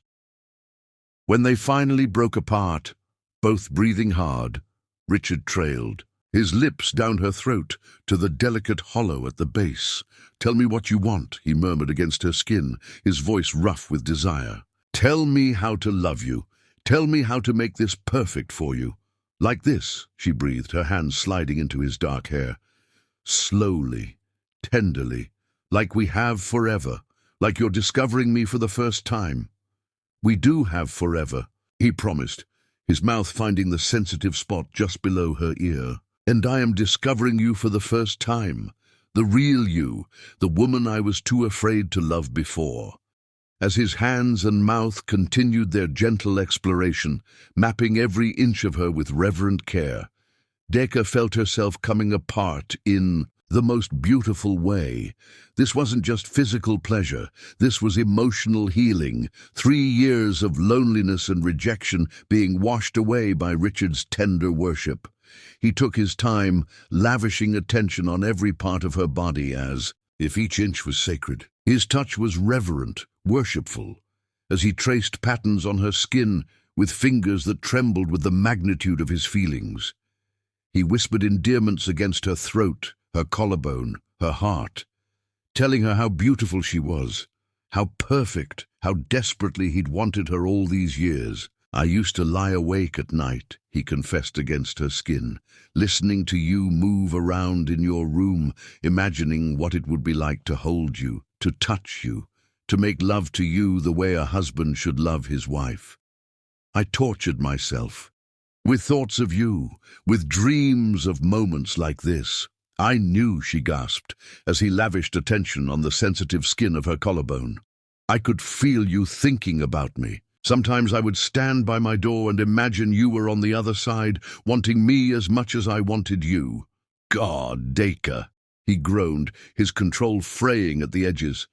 When they finally broke apart, both breathing hard, Richard trailed, his lips down her throat to the delicate hollow at the base. "Tell me what you want," he murmured against her skin, his voice rough with desire. "Tell me how to love you. Tell me how to make this perfect for you." "Like this," she breathed, her hands sliding into his dark hair. "Slowly, tenderly, like we have forever, like you're discovering me for the first time." "We do have forever," he promised, his mouth finding the sensitive spot just below her ear. "And I am discovering you for the first time, the real you, the woman I was too afraid to love before. As his hands and mouth continued their gentle exploration, mapping every inch of her with reverent care, Decca felt herself coming apart in the most beautiful way. This wasn't just physical pleasure, this was emotional healing, 3 years of loneliness and rejection being washed away by Richard's tender worship. He took his time, lavishing attention on every part of her body as if each inch was sacred. His touch was reverent, worshipful, as he traced patterns on her skin with fingers that trembled with the magnitude of his feelings. He whispered endearments against her throat, her collarbone, her heart, telling her how beautiful she was, how perfect, how desperately he'd wanted her all these years. I used to lie awake at night, he confessed against her skin, listening to you move around in your room, imagining what it would be like to hold you, to touch you, to make love to you the way a husband should love his wife. I tortured myself with thoughts of you, with dreams of moments like this. I knew, she gasped, as he lavished attention on the sensitive skin of her collarbone. I could feel you thinking about me. Sometimes I would stand by my door and imagine you were on the other side, wanting me as much as I wanted you. God, Decca, he groaned, his control fraying at the edges.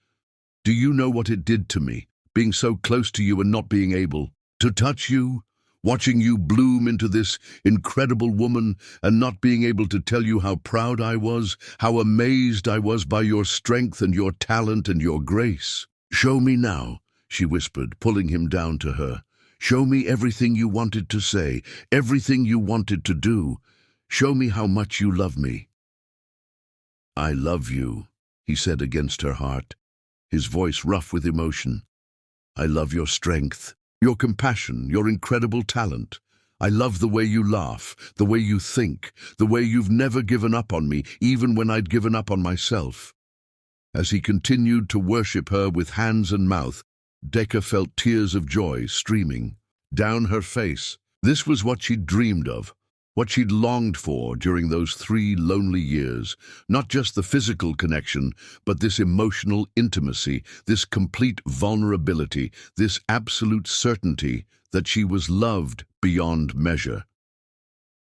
Do you know what it did to me, being so close to you and not being able to touch you? Watching you bloom into this incredible woman and not being able to tell you how proud I was, how amazed I was by your strength and your talent and your grace. Show me now, she whispered, pulling him down to her. Show me everything you wanted to say, everything you wanted to do. Show me how much you love me. I love you, he said against her heart, his voice rough with emotion. I love your strength, your compassion, your incredible talent. I love the way you laugh, the way you think, the way you've never given up on me, even when I'd given up on myself. As he continued to worship her with hands and mouth, Decca felt tears of joy streaming down her face. This was what she'd dreamed of, what she'd longed for during those 3 lonely years. Not just the physical connection, but this emotional intimacy, this complete vulnerability, this absolute certainty that she was loved beyond measure.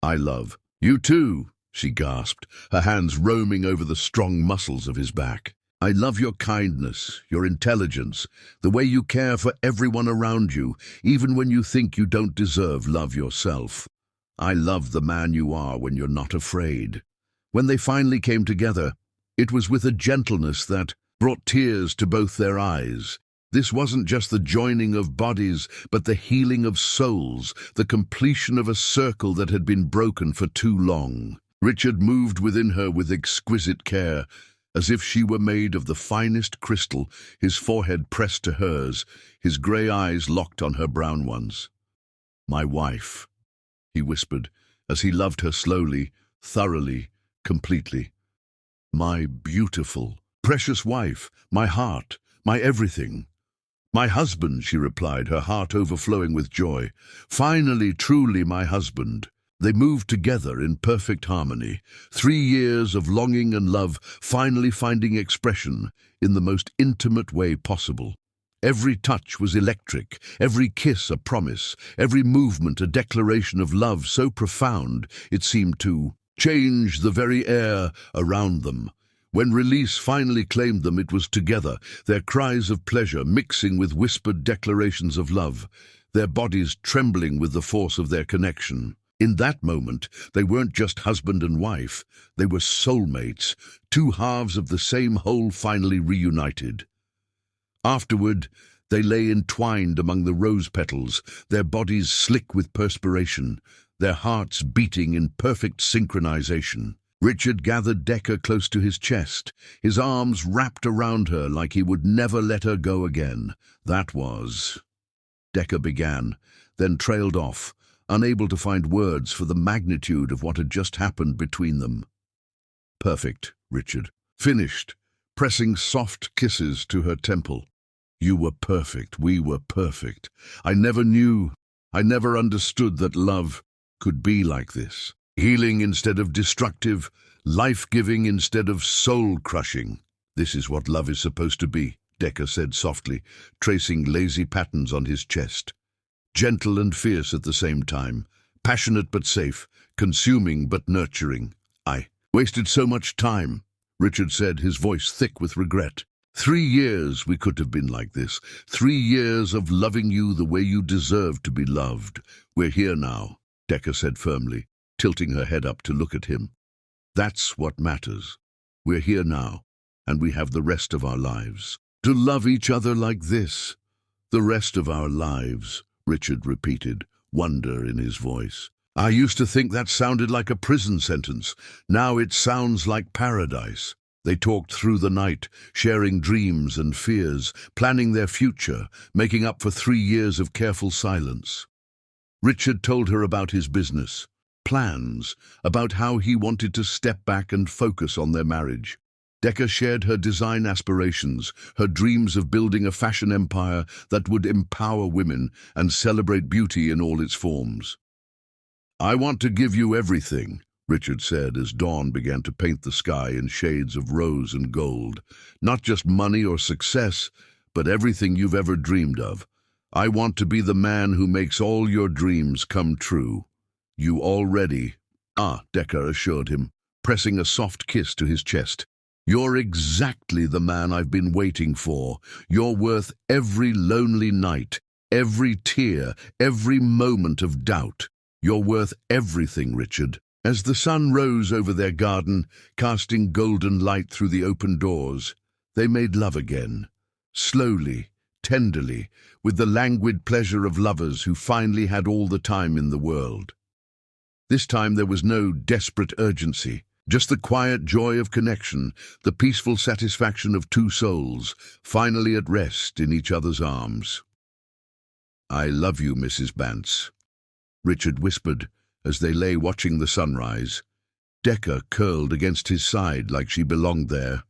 I love you too, she gasped, her hands roaming over the strong muscles of his back. I love your kindness, your intelligence, the way you care for everyone around you, even when you think you don't deserve love yourself. I love the man you are when you're not afraid. When they finally came together, it was with a gentleness that brought tears to both their eyes. This wasn't just the joining of bodies, but the healing of souls, the completion of a circle that had been broken for too long. Richard moved within her with exquisite care, as if she were made of the finest crystal, his forehead pressed to hers, his grey eyes locked on her brown ones. My wife, he whispered, as he loved her slowly, thoroughly, completely. My beautiful, precious wife, my heart, my everything. My husband, she replied, her heart overflowing with joy. Finally, truly my husband. They moved together in perfect harmony, 3 years of longing and love finally finding expression in the most intimate way possible. Every touch was electric, every kiss a promise, every movement a declaration of love so profound it seemed to change the very air around them. When release finally claimed them, it was together, their cries of pleasure mixing with whispered declarations of love, their bodies trembling with the force of their connection. In that moment, they weren't just husband and wife, they were soulmates, 2 halves of the same whole finally reunited. Afterward, they lay entwined among the rose petals, their bodies slick with perspiration, their hearts beating in perfect synchronization. Richard gathered Decca close to his chest, his arms wrapped around her like he would never let her go again. That was... Decca began, then trailed off, unable to find words for the magnitude of what had just happened between them. Perfect, Richard. Finished, pressing soft kisses to her temple. You were perfect, we were perfect. I never understood that love could be like this. Healing instead of destructive, Life-giving instead of soul-crushing. This is what love is supposed to be, Decker said softly, tracing lazy patterns on his chest. Gentle and fierce at the same time, passionate but safe, consuming but nurturing. I wasted so much time, Richard said, his voice thick with regret. 3 years we could have been like this. 3 years of loving you the way you deserve to be loved. We're here now, Decker said firmly, tilting her head up to look at him. That's what matters. We're here now, and we have the rest of our lives to love each other like this. The rest of our lives, Richard repeated, wonder in his voice. I used to think that sounded like a prison sentence. Now it sounds like paradise. They talked through the night, sharing dreams and fears, planning their future, making up for 3 years of careful silence. Richard told her about his business, plans, about how he wanted to step back and focus on their marriage. Decker shared her design aspirations, her dreams of building a fashion empire that would empower women and celebrate beauty in all its forms. I want to give you everything, Richard said as dawn began to paint the sky in shades of rose and gold. Not just money or success, but everything you've ever dreamed of. I want to be the man who makes all your dreams come true. You already... Decker assured him, pressing a soft kiss to his chest. You're exactly the man I've been waiting for. You're worth every lonely night, every tear, every moment of doubt. You're worth everything, Richard. As the sun rose over their garden, casting golden light through the open doors, they made love again. Slowly, tenderly, with the languid pleasure of lovers who finally had all the time in the world. This time there was no desperate urgency, just the quiet joy of connection, the peaceful satisfaction of two souls, finally at rest in each other's arms. I love you, Mrs. Bance, Richard whispered as they lay watching the sunrise. Decker curled against his side like she belonged there.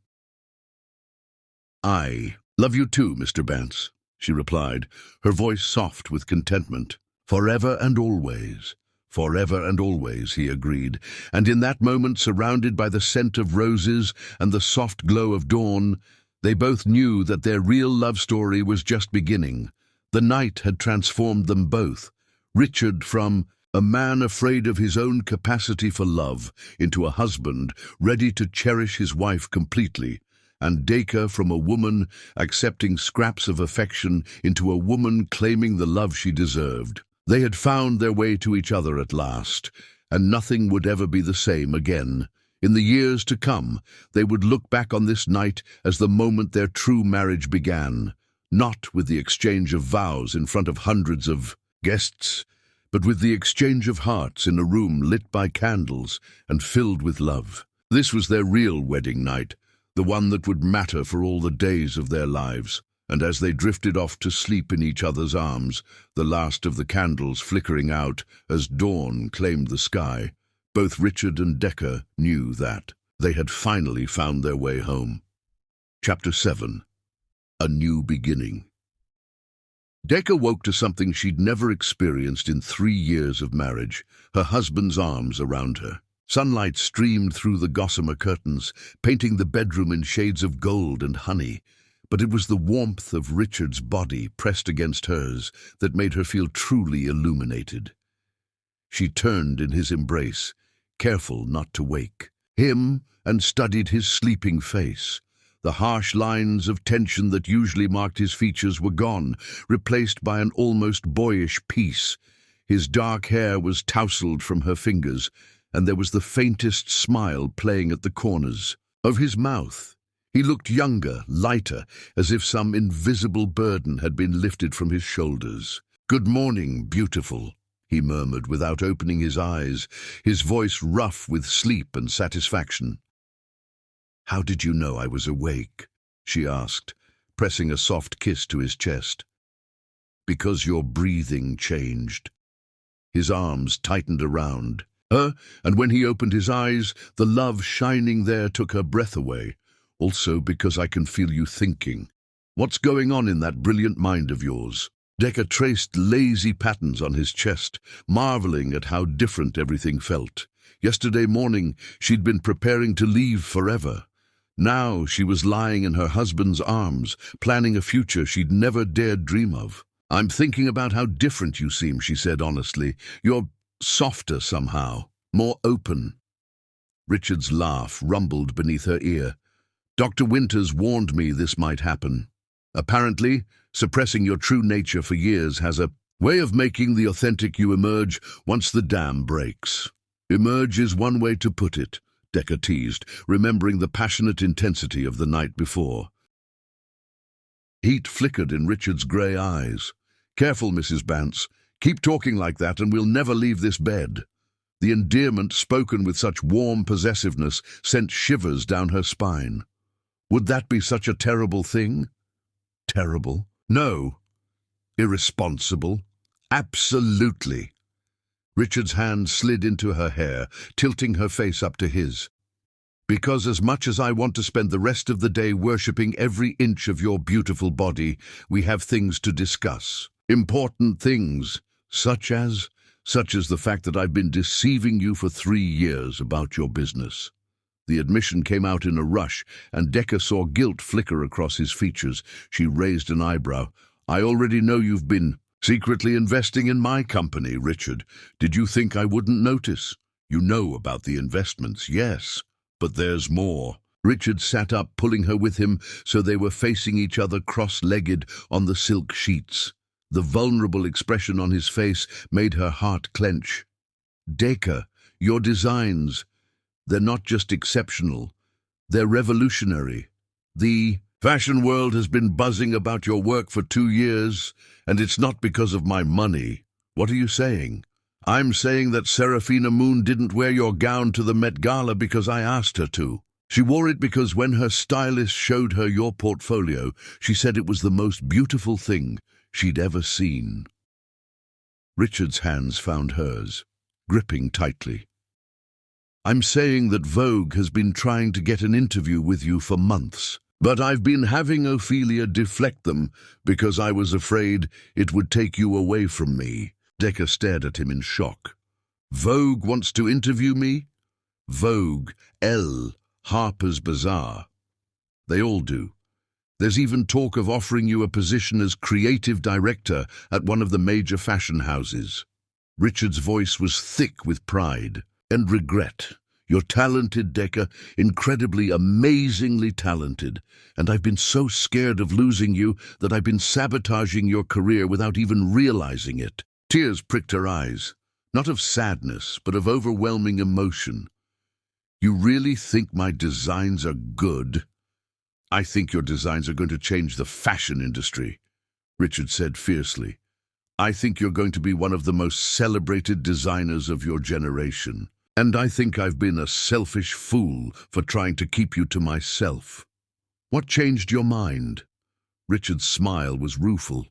I love you too, Mr. Bance, she replied, her voice soft with contentment. Forever and always. Forever and always, he agreed, and in that moment, surrounded by the scent of roses and the soft glow of dawn, they both knew that their real love story was just beginning. The night had transformed them both. Richard from a man afraid of his own capacity for love into a husband ready to cherish his wife completely, and Decker from a woman accepting scraps of affection into a woman claiming the love she deserved. They had found their way to each other at last, and nothing would ever be the same again. In the years to come, they would look back on this night as the moment their true marriage began, not with the exchange of vows in front of hundreds of guests, but with the exchange of hearts in a room lit by candles and filled with love. This was their real wedding night, the one that would matter for all the days of their lives. And as they drifted off to sleep in each other's arms, the last of the candles flickering out as dawn claimed the sky, both Richard and Decker knew that they had finally found their way home. Chapter 7. A New Beginning. Decker woke to something she'd never experienced in 3 years of marriage, her husband's arms around her. Sunlight streamed through the gossamer curtains, painting the bedroom in shades of gold and honey. But it was the warmth of Richard's body pressed against hers that made her feel truly illuminated. She turned in his embrace, careful not to wake him, and studied his sleeping face. The harsh lines of tension that usually marked his features were gone, replaced by an almost boyish peace. His dark hair was tousled from her fingers, and there was the faintest smile playing at the corners of his mouth. He looked younger, lighter, as if some invisible burden had been lifted from his shoulders. "Good morning, beautiful," he murmured without opening his eyes, his voice rough with sleep and satisfaction. "How did you know I was awake?" she asked, pressing a soft kiss to his chest. "Because your breathing changed." His arms tightened around her, and when he opened his eyes, the love shining there took her breath away. "Also because I can feel you thinking. What's going on in that brilliant mind of yours?" Decker traced lazy patterns on his chest, marveling at how different everything felt. Yesterday morning, she'd been preparing to leave forever. Now she was lying in her husband's arms, planning a future she'd never dared dream of. "I'm thinking about how different you seem," she said honestly. "You're softer somehow, more open." Richard's laugh rumbled beneath her ear. "Dr. Winters warned me this might happen. Apparently, suppressing your true nature for years has a way of making the authentic you emerge once the dam breaks." "Emerge is one way to put it," Decker teased, remembering the passionate intensity of the night before. Heat flickered in Richard's grey eyes. "Careful, Mrs. Bance. Keep talking like that and we'll never leave this bed." The endearment, spoken with such warm possessiveness, sent shivers down her spine. Would that be such a terrible thing? Terrible? No. Irresponsible? Absolutely. Richard's hand slid into her hair, tilting her face up to his. "Because as much as I want to spend the rest of the day worshipping every inch of your beautiful body, we have things to discuss. Important things, such as the fact that I've been deceiving you for 3 years about your business." The admission came out in a rush, and Decker saw guilt flicker across his features. She raised an eyebrow. "I already know you've been secretly investing in my company, Richard. Did you think I wouldn't notice? You know about the investments, yes, but there's more." Richard sat up, pulling her with him, so they were facing each other cross-legged on the silk sheets. The vulnerable expression on his face made her heart clench. "Decker, your designs, they're not just exceptional, they're revolutionary. The fashion world has been buzzing about your work for 2 years, and it's not because of my money." "What are you saying?" "I'm saying that Serafina Moon didn't wear your gown to the Met Gala because I asked her to. She wore it because when her stylist showed her your portfolio, she said it was the most beautiful thing she'd ever seen." Richard's hands found hers, gripping tightly. "I'm saying that Vogue has been trying to get an interview with you for months, but I've been having Ophelia deflect them because I was afraid it would take you away from me." Decker stared at him in shock. "Vogue wants to interview me?" "Vogue, Harper's Bazaar. They all do. There's even talk of offering you a position as creative director at one of the major fashion houses." Richard's voice was thick with pride and regret. "You're talented, Decker, incredibly, amazingly talented, and I've been so scared of losing you that I've been sabotaging your career without even realizing it." Tears pricked her eyes, not of sadness, but of overwhelming emotion. "You really think my designs are good?" "I think your designs are going to change the fashion industry," Richard said fiercely. "I think you're going to be one of the most celebrated designers of your generation. And I think I've been a selfish fool for trying to keep you to myself." "What changed your mind?" Richard's smile was rueful.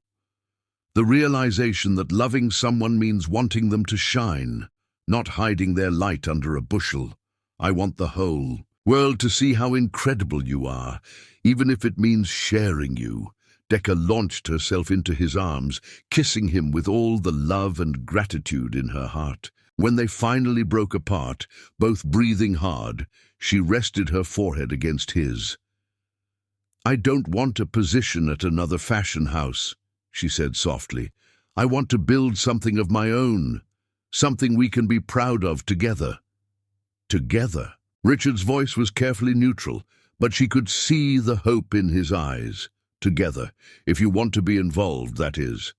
"The realization that loving someone means wanting them to shine, not hiding their light under a bushel. I want the whole world to see how incredible you are, even if it means sharing you." Decker launched herself into his arms, kissing him with all the love and gratitude in her heart. When they finally broke apart, both breathing hard, she rested her forehead against his. "I don't want a position at another fashion house," she said softly. "I want to build something of my own, something we can be proud of together." Together? Richard's voice was carefully neutral, but she could see the hope in his eyes. Together, if you want to be involved, that is.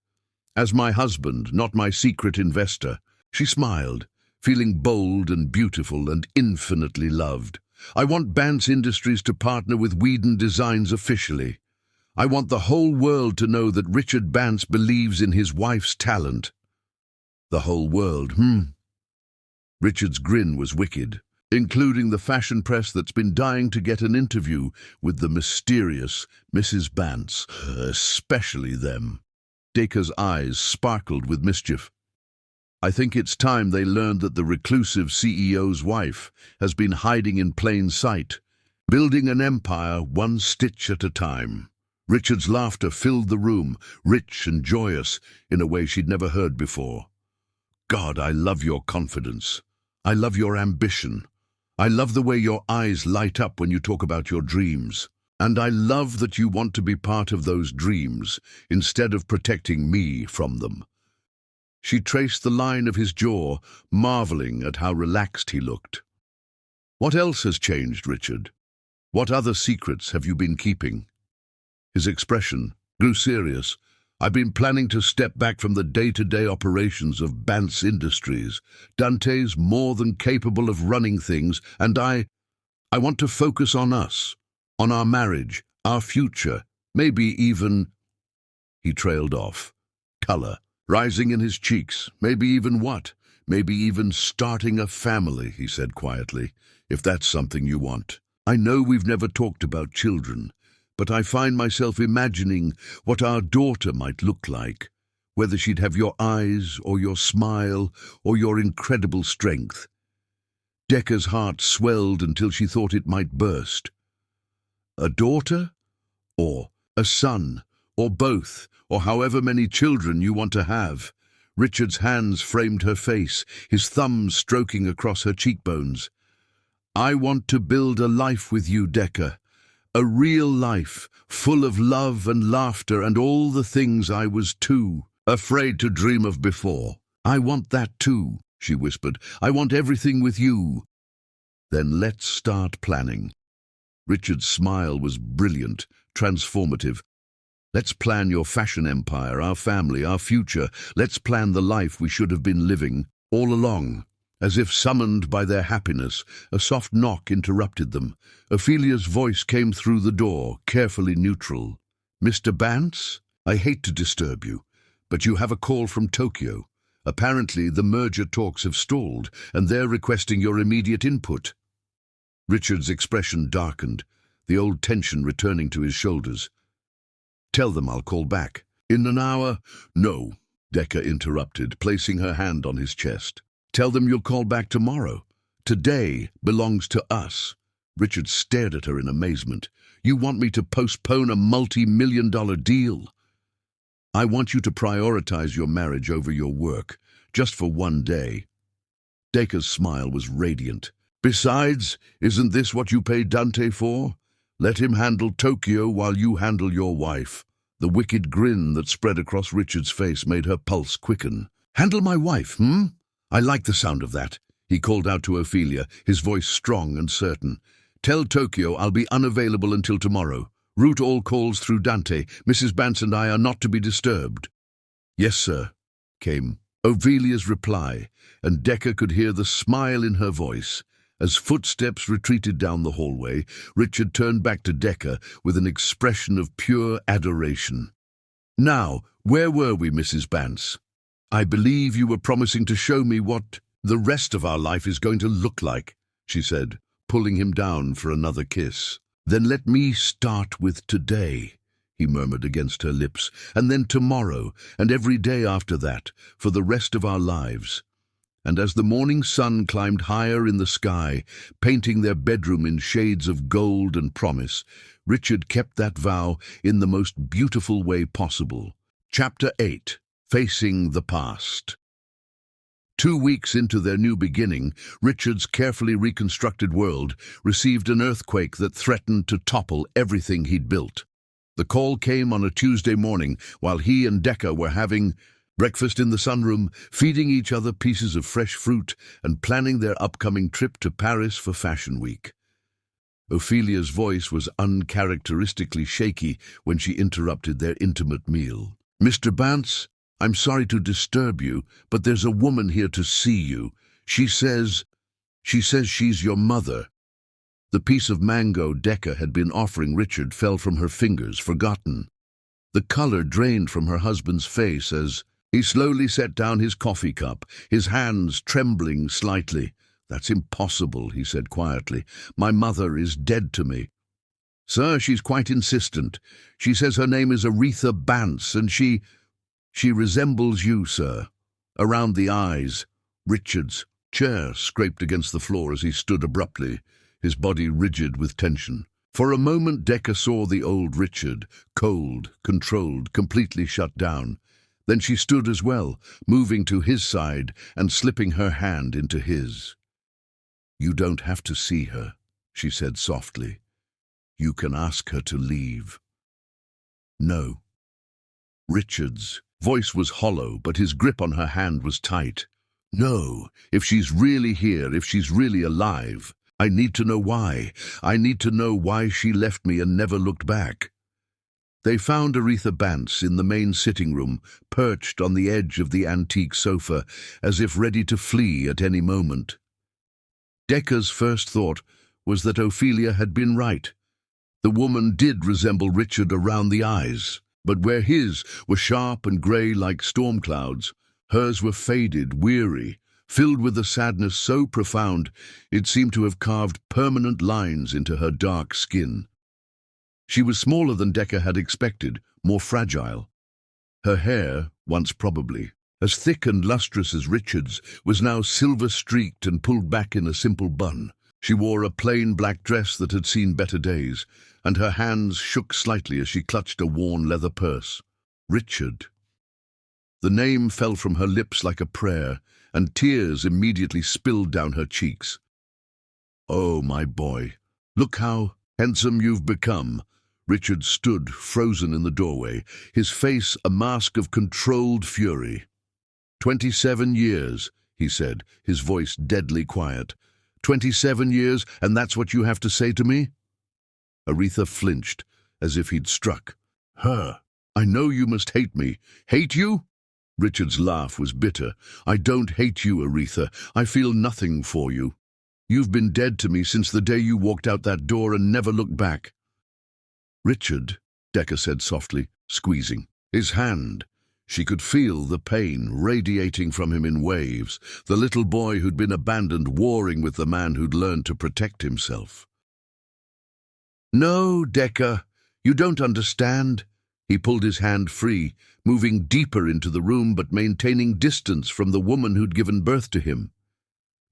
"As my husband, not my secret investor." She smiled, feeling bold and beautiful and infinitely loved. "I want Bance Industries to partner with Whedon Designs officially. I want the whole world to know that Richard Bance believes in his wife's talent." The whole world, Richard's grin was wicked, including the fashion press that's been dying to get an interview with the mysterious Mrs. Bance, especially them. Decker's eyes sparkled with mischief. "I think it's time they learned that the reclusive CEO's wife has been hiding in plain sight, building an empire one stitch at a time." Richard's laughter filled the room, rich and joyous, in a way she'd never heard before. "God, I love your confidence. I love your ambition. I love the way your eyes light up when you talk about your dreams. And I love that you want to be part of those dreams instead of protecting me from them." She traced the line of his jaw, marveling at how relaxed he looked. "What else has changed, Richard? What other secrets have you been keeping?" His expression grew serious. "I've been planning to step back from the day-to-day operations of Bance Industries. Dante's more than capable of running things, and I want to focus on us, on our marriage, our future, maybe even—" He trailed off, color rising in his cheeks. "Maybe even what? Maybe even starting a family," he said quietly, "if that's something you want. I know we've never talked about children, but I find myself imagining what our daughter might look like, whether she'd have your eyes or your smile or your incredible strength." Decca's heart swelled until she thought it might burst. A daughter? Or a son? Or both? Or however many children you want to have? Richard's hands framed her face, his thumbs stroking across her cheekbones. "I want to build a life with you, Decca. A real life, full of love and laughter and all the things I was too afraid to dream of before. I want that too," she whispered. "I want everything with you." "Then let's start planning." Richard's smile was brilliant, transformative. "Let's plan your fashion empire, our family, our future. Let's plan the life we should have been living all along." As if summoned by their happiness, a soft knock interrupted them. Ophelia's voice came through the door, carefully neutral. "Mr. Bance, I hate to disturb you, but you have a call from Tokyo. Apparently the merger talks have stalled, and they're requesting your immediate input." Richard's expression darkened, the old tension returning to his shoulders. "Tell them I'll call back." "In an hour?" "No," Decca interrupted, placing her hand on his chest. "Tell them you'll call back tomorrow. Today belongs to us." Richard stared at her in amazement. "You want me to postpone a multi-million-dollar deal?" "I want you to prioritize your marriage over your work, just for one day." Decca's smile was radiant. "Besides, isn't this what you paid Dante for? Let him handle Tokyo while you handle your wife." The wicked grin that spread across Richard's face made her pulse quicken. "Handle my wife, I like the sound of that," he called out to Ophelia, his voice strong and certain. "Tell Tokyo I'll be unavailable until tomorrow. Route all calls through Dante. Mrs. Bance and I are not to be disturbed." "Yes, sir," came Ophelia's reply, and Decca could hear the smile in her voice. As footsteps retreated down the hallway, Richard turned back to Decca with an expression of pure adoration. "Now, where were we, Mrs. Bance? I believe you were promising to show me what the rest of our life is going to look like," she said, pulling him down for another kiss. "Then let me start with today," he murmured against her lips, "and then tomorrow, and every day after that, for the rest of our lives." And as the morning sun climbed higher in the sky, painting their bedroom in shades of gold and promise, Richard kept that vow in the most beautiful way possible. Chapter 8. Facing the Past. 2 weeks into their new beginning, Richard's carefully reconstructed world received an earthquake that threatened to topple everything he'd built. The call came on a Tuesday morning while he and Decca were having breakfast in the sunroom, feeding each other pieces of fresh fruit and planning their upcoming trip to Paris for Fashion Week. Ophelia's voice was uncharacteristically shaky when she interrupted their intimate meal. "Mr. Bance, I'm sorry to disturb you, but there's a woman here to see you. She says she's your mother." The piece of mango Decca had been offering Richard fell from her fingers, forgotten. The color drained from her husband's face as he slowly set down his coffee cup, his hands trembling slightly. "That's impossible," he said quietly. "My mother is dead to me." "Sir, she's quite insistent. She says her name is Aretha Bance, and she resembles you, sir. Around the eyes." Richard's chair scraped against the floor as he stood abruptly, his body rigid with tension. For a moment Decca saw the old Richard, cold, controlled, completely shut down. Then she stood as well, moving to his side and slipping her hand into his. "You don't have to see her," she said softly. "You can ask her to leave." "No." Richard's voice was hollow, but his grip on her hand was tight. "No, if she's really here, if she's really alive, I need to know why. I need to know why she left me and never looked back." They found Aretha Bance in the main sitting room, perched on the edge of the antique sofa, as if ready to flee at any moment. Decca's first thought was that Ophelia had been right. The woman did resemble Richard around the eyes, but where his were sharp and grey like storm clouds, hers were faded, weary, filled with a sadness so profound it seemed to have carved permanent lines into her dark skin. She was smaller than Decca had expected, more fragile. Her hair, once probably as thick and lustrous as Richard's, was now silver-streaked and pulled back in a simple bun. She wore a plain black dress that had seen better days, and her hands shook slightly as she clutched a worn leather purse. Richard. The name fell from her lips like a prayer, and tears immediately spilled down her cheeks. "Oh, my boy, look how handsome you've become." Richard stood frozen in the doorway, his face a mask of controlled fury. 27 years, he said, his voice deadly quiet. 27 years, and that's what you have to say to me? Aretha flinched, as if he'd struck her. "I know you must hate me." "Hate you?" Richard's laugh was bitter. "I don't hate you, Aretha. I feel nothing for you. You've been dead to me since the day you walked out that door and never looked back." "Richard," Decca said softly, squeezing his hand. She could feel the pain radiating from him in waves, the little boy who'd been abandoned warring with the man who'd learned to protect himself. "No, Decca, you don't understand." He pulled his hand free, moving deeper into the room but maintaining distance from the woman who'd given birth to him.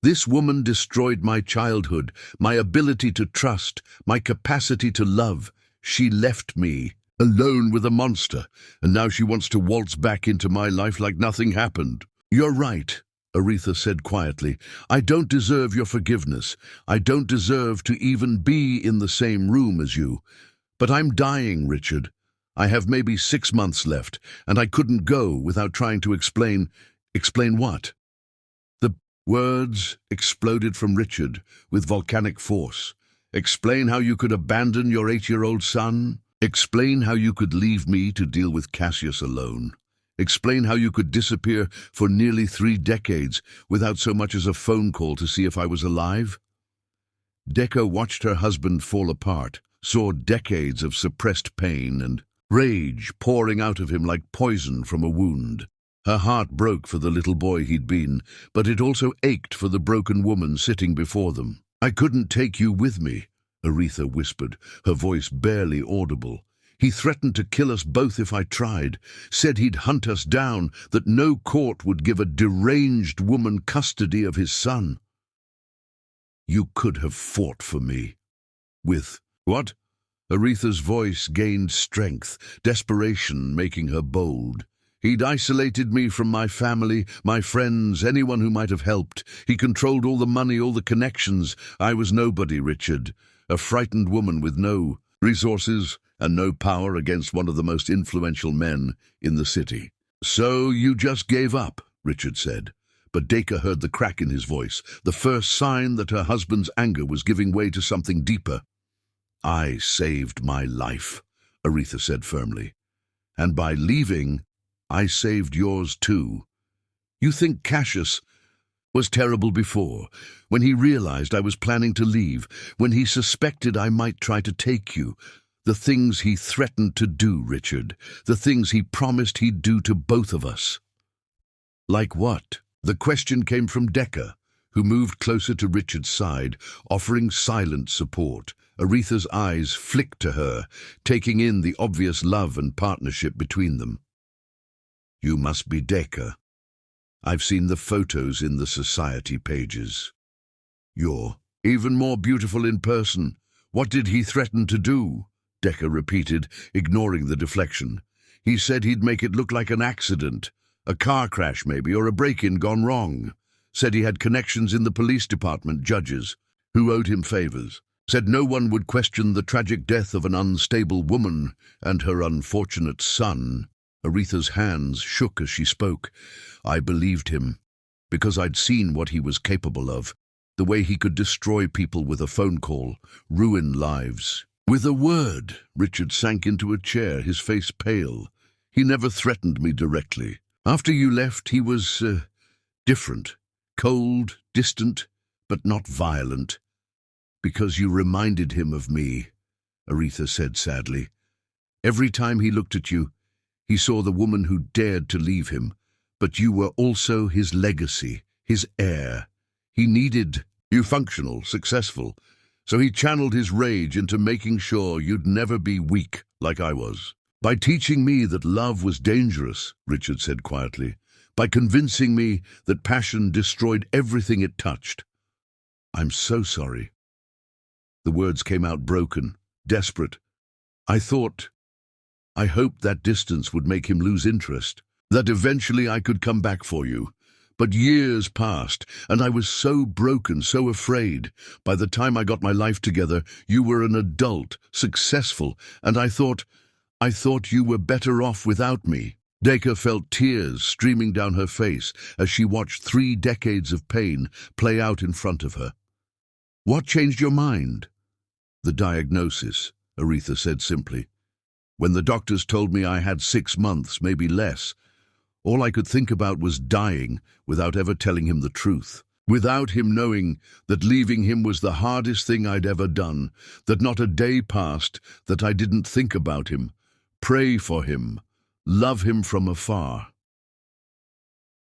"This woman destroyed my childhood, my ability to trust, my capacity to love. She left me alone with a monster, and now she wants to waltz back into my life like nothing happened." "You're right," Aretha said quietly. "I don't deserve your forgiveness. I don't deserve to even be in the same room as you. But I'm dying, Richard. I have maybe 6 months left, and I couldn't go without trying to explain." "Explain what?" The words exploded from Richard with volcanic force. "Explain how you could abandon your 8-year-old son? Explain how you could leave me to deal with Cassius alone? Explain how you could disappear for nearly 3 decades without so much as a phone call to see if I was alive?" Decca watched her husband fall apart, saw decades of suppressed pain and rage pouring out of him like poison from a wound. Her heart broke for the little boy he'd been, but it also ached for the broken woman sitting before them. "I couldn't take you with me," Aretha whispered, her voice barely audible. "He threatened to kill us both if I tried, said he'd hunt us down, that no court would give a deranged woman custody of his son." "You could have fought for me." "With what?" Aretha's voice gained strength, desperation making her bold. "He'd isolated me from my family, my friends, anyone who might have helped. He controlled all the money, all the connections. I was nobody, Richard. A frightened woman with no resources and no power against one of the most influential men in the city." "So you just gave up," Richard said. But Decca heard the crack in his voice, the first sign that her husband's anger was giving way to something deeper. "I saved my life," Aretha said firmly. "And by leaving, I saved yours too. You think Cassius was terrible before, when he realized I was planning to leave, when he suspected I might try to take you. The things he threatened to do, Richard, the things he promised he'd do to both of us." "Like what?" The question came from Decca, who moved closer to Richard's side, offering silent support. Aretha's eyes flicked to her, taking in the obvious love and partnership between them. "You must be Decca. I've seen the photos in the society pages. You're even more beautiful in person. What did he threaten to do?" Decca repeated, ignoring the deflection. "He said he'd make it look like an accident, a car crash maybe, or a break-in gone wrong. Said he had connections in the police department, judges, who owed him favors. Said no one would question the tragic death of an unstable woman and her unfortunate son. Aretha's hands shook as she spoke. I believed him, because I'd seen what he was capable of, the way he could destroy people with a phone call, ruin lives. With a word, Richard sank into a chair, his face pale. He never threatened me directly. After you left, he was different, cold, distant, but not violent. Because you reminded him of me, Aretha said sadly. Every time he looked at you, he saw the woman who dared to leave him, but you were also his legacy, his heir. He needed you functional, successful, so he channeled his rage into making sure you'd never be weak like I was. By teaching me that love was dangerous, Richard said quietly, by convincing me that passion destroyed everything it touched. I'm so sorry. The words came out broken, desperate. I hoped that distance would make him lose interest, that eventually I could come back for you. But years passed, and I was so broken, so afraid. By the time I got my life together, you were an adult, successful, and I thought you were better off without me. Dacre felt tears streaming down her face as she watched 3 decades of pain play out in front of her. What changed your mind? The diagnosis, Aretha said simply. When the doctors told me I had 6 months, maybe less, all I could think about was dying without ever telling him the truth. Without him knowing that leaving him was the hardest thing I'd ever done, that not a day passed that I didn't think about him, pray for him, love him from afar.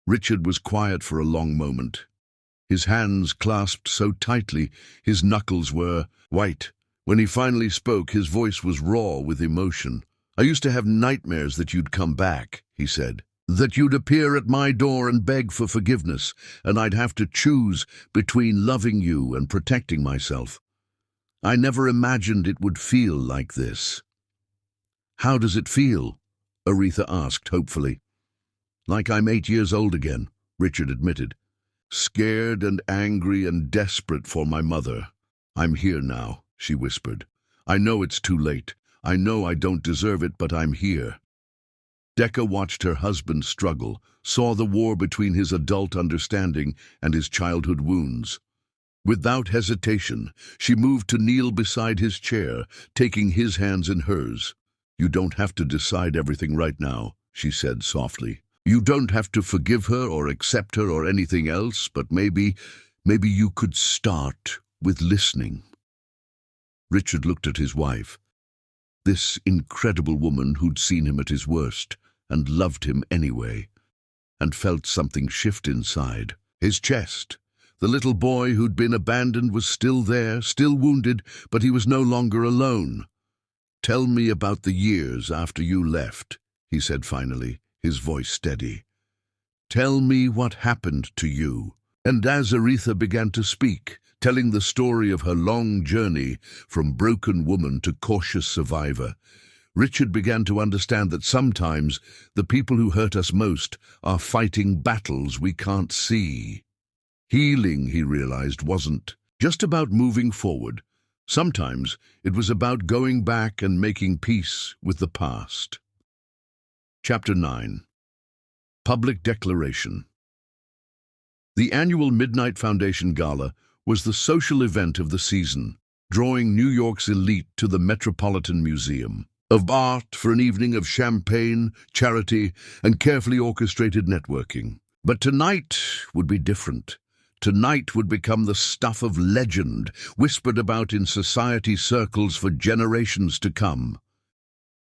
Richard was quiet for a long moment. His hands clasped so tightly, his knuckles were white. When he finally spoke, his voice was raw with emotion. I used to have nightmares that you'd come back, he said. That you'd appear at my door and beg for forgiveness, and I'd have to choose between loving you and protecting myself. I never imagined it would feel like this. How does it feel? Aretha asked hopefully. Like I'm 8 years old again, Richard admitted. Scared and angry and desperate for my mother. I'm here now, she whispered. I know it's too late. I know I don't deserve it, but I'm here. Decca watched her husband struggle, saw the war between his adult understanding and his childhood wounds. Without hesitation, she moved to kneel beside his chair, taking his hands in hers. You don't have to decide everything right now, she said softly. You don't have to forgive her or accept her or anything else, but maybe you could start with listening. Richard looked at his wife. This incredible woman who'd seen him at his worst and loved him anyway, and felt something shift inside. His chest. The little boy who'd been abandoned was still there, still wounded, but he was no longer alone. Tell me about the years after you left, he said finally, his voice steady. Tell me what happened to you. And as Aretha began to speak, telling the story of her long journey from broken woman to cautious survivor, Richard began to understand that sometimes the people who hurt us most are fighting battles we can't see. Healing, he realized, wasn't just about moving forward. Sometimes it was about going back and making peace with the past. Chapter 9. Public Declaration. The annual Midnight Foundation Gala was the social event of the season, drawing New York's elite to the Metropolitan Museum of Art for an evening of champagne, charity, and carefully orchestrated networking. But tonight would be different. Tonight would become the stuff of legend, whispered about in society circles for generations to come.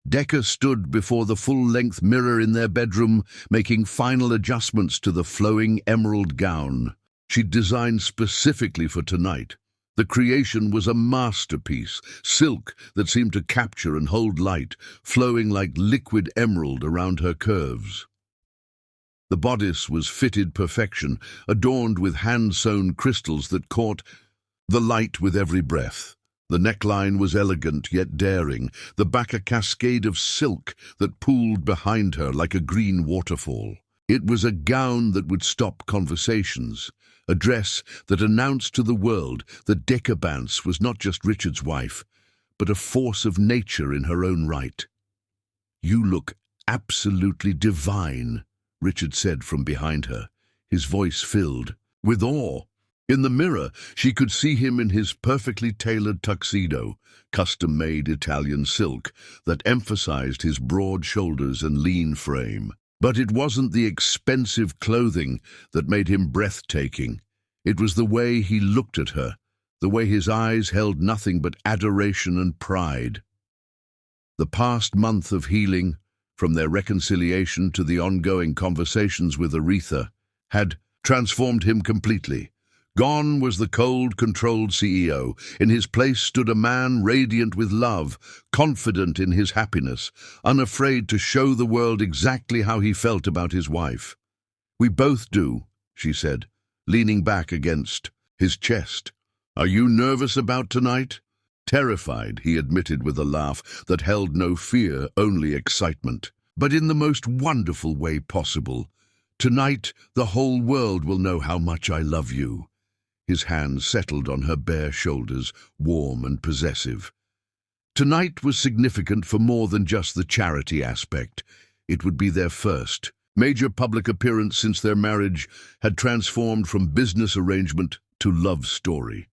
Decca stood before the full-length mirror in their bedroom, making final adjustments to the flowing emerald gown she'd designed specifically for tonight. The creation was a masterpiece, silk that seemed to capture and hold light, flowing like liquid emerald around her curves. The bodice was fitted perfection, adorned with hand-sewn crystals that caught the light with every breath. The neckline was elegant yet daring, the back a cascade of silk that pooled behind her like a green waterfall. It was a gown that would stop conversations, a dress that announced to the world that Decca Bance was not just Richard's wife, but a force of nature in her own right. "You look absolutely divine," Richard said from behind her, his voice filled with awe. In the mirror, she could see him in his perfectly tailored tuxedo, custom-made Italian silk, that emphasized his broad shoulders and lean frame. But it wasn't the expensive clothing that made him breathtaking. It was the way he looked at her, the way his eyes held nothing but adoration and pride. The past month of healing, from their reconciliation to the ongoing conversations with Aretha, had transformed him completely. Gone was the cold, controlled CEO. In his place stood a man radiant with love, confident in his happiness, unafraid to show the world exactly how he felt about his wife. "We both do," she said, leaning back against his chest. "Are you nervous about tonight?" "Terrified," he admitted with a laugh that held no fear, only excitement. "But in the most wonderful way possible. Tonight, the whole world will know how much I love you." His hand settled on her bare shoulders, warm and possessive. Tonight was significant for more than just the charity aspect. It would be their first major public appearance since their marriage had transformed from business arrangement to love story.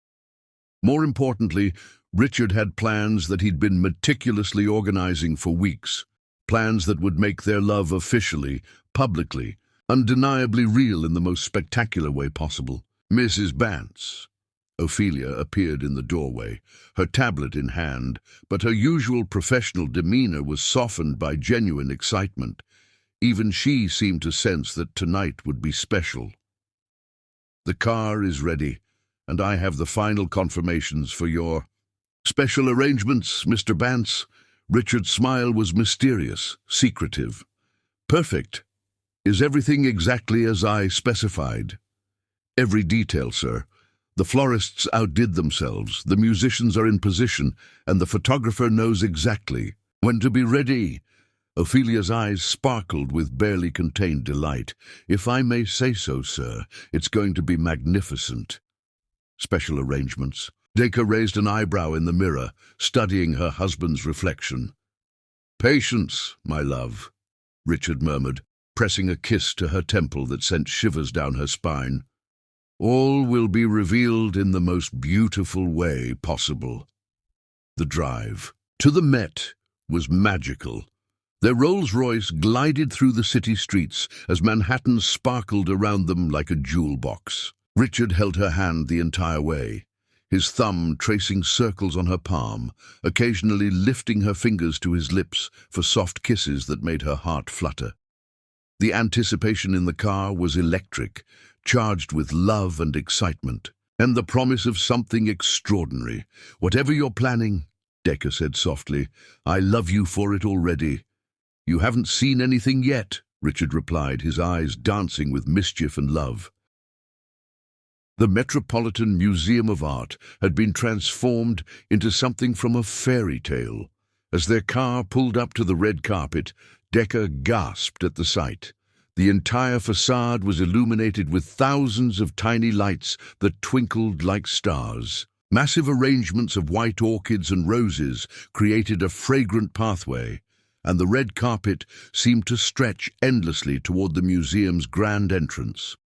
More importantly, Richard had plans that he'd been meticulously organizing for weeks. Plans that would make their love officially, publicly, undeniably real in the most spectacular way possible. "Mrs. Bance." Ophelia appeared in the doorway, her tablet in hand, but her usual professional demeanor was softened by genuine excitement. Even she seemed to sense that tonight would be special. "The car is ready, and I have the final confirmations for your special arrangements, Mr. Bance." Richard's smile was mysterious, secretive. "Perfect. Is everything exactly as I specified?" "Every detail, sir. The florists outdid themselves, the musicians are in position, and the photographer knows exactly when to be ready." Ophelia's eyes sparkled with barely contained delight. "If I may say so, sir, it's going to be magnificent." "Special arrangements." Decca raised an eyebrow in the mirror, studying her husband's reflection. "Patience, my love," Richard murmured, pressing a kiss to her temple that sent shivers down her spine. "All will be revealed in the most beautiful way possible." The drive to the Met was magical. Their Rolls-Royce glided through the city streets as Manhattan sparkled around them like a jewel box. Richard held her hand the entire way, his thumb tracing circles on her palm, occasionally lifting her fingers to his lips for soft kisses that made her heart flutter. The anticipation in the car was electric, charged with love and excitement, and the promise of something extraordinary. "Whatever you're planning," Decca said softly, "I love you for it already." "You haven't seen anything yet," Richard replied, his eyes dancing with mischief and love. The Metropolitan Museum of Art had been transformed into something from a fairy tale. As their car pulled up to the red carpet, Decca gasped at the sight. The entire facade was illuminated with thousands of tiny lights that twinkled like stars. Massive arrangements of white orchids and roses created a fragrant pathway, and the red carpet seemed to stretch endlessly toward the museum's grand entrance.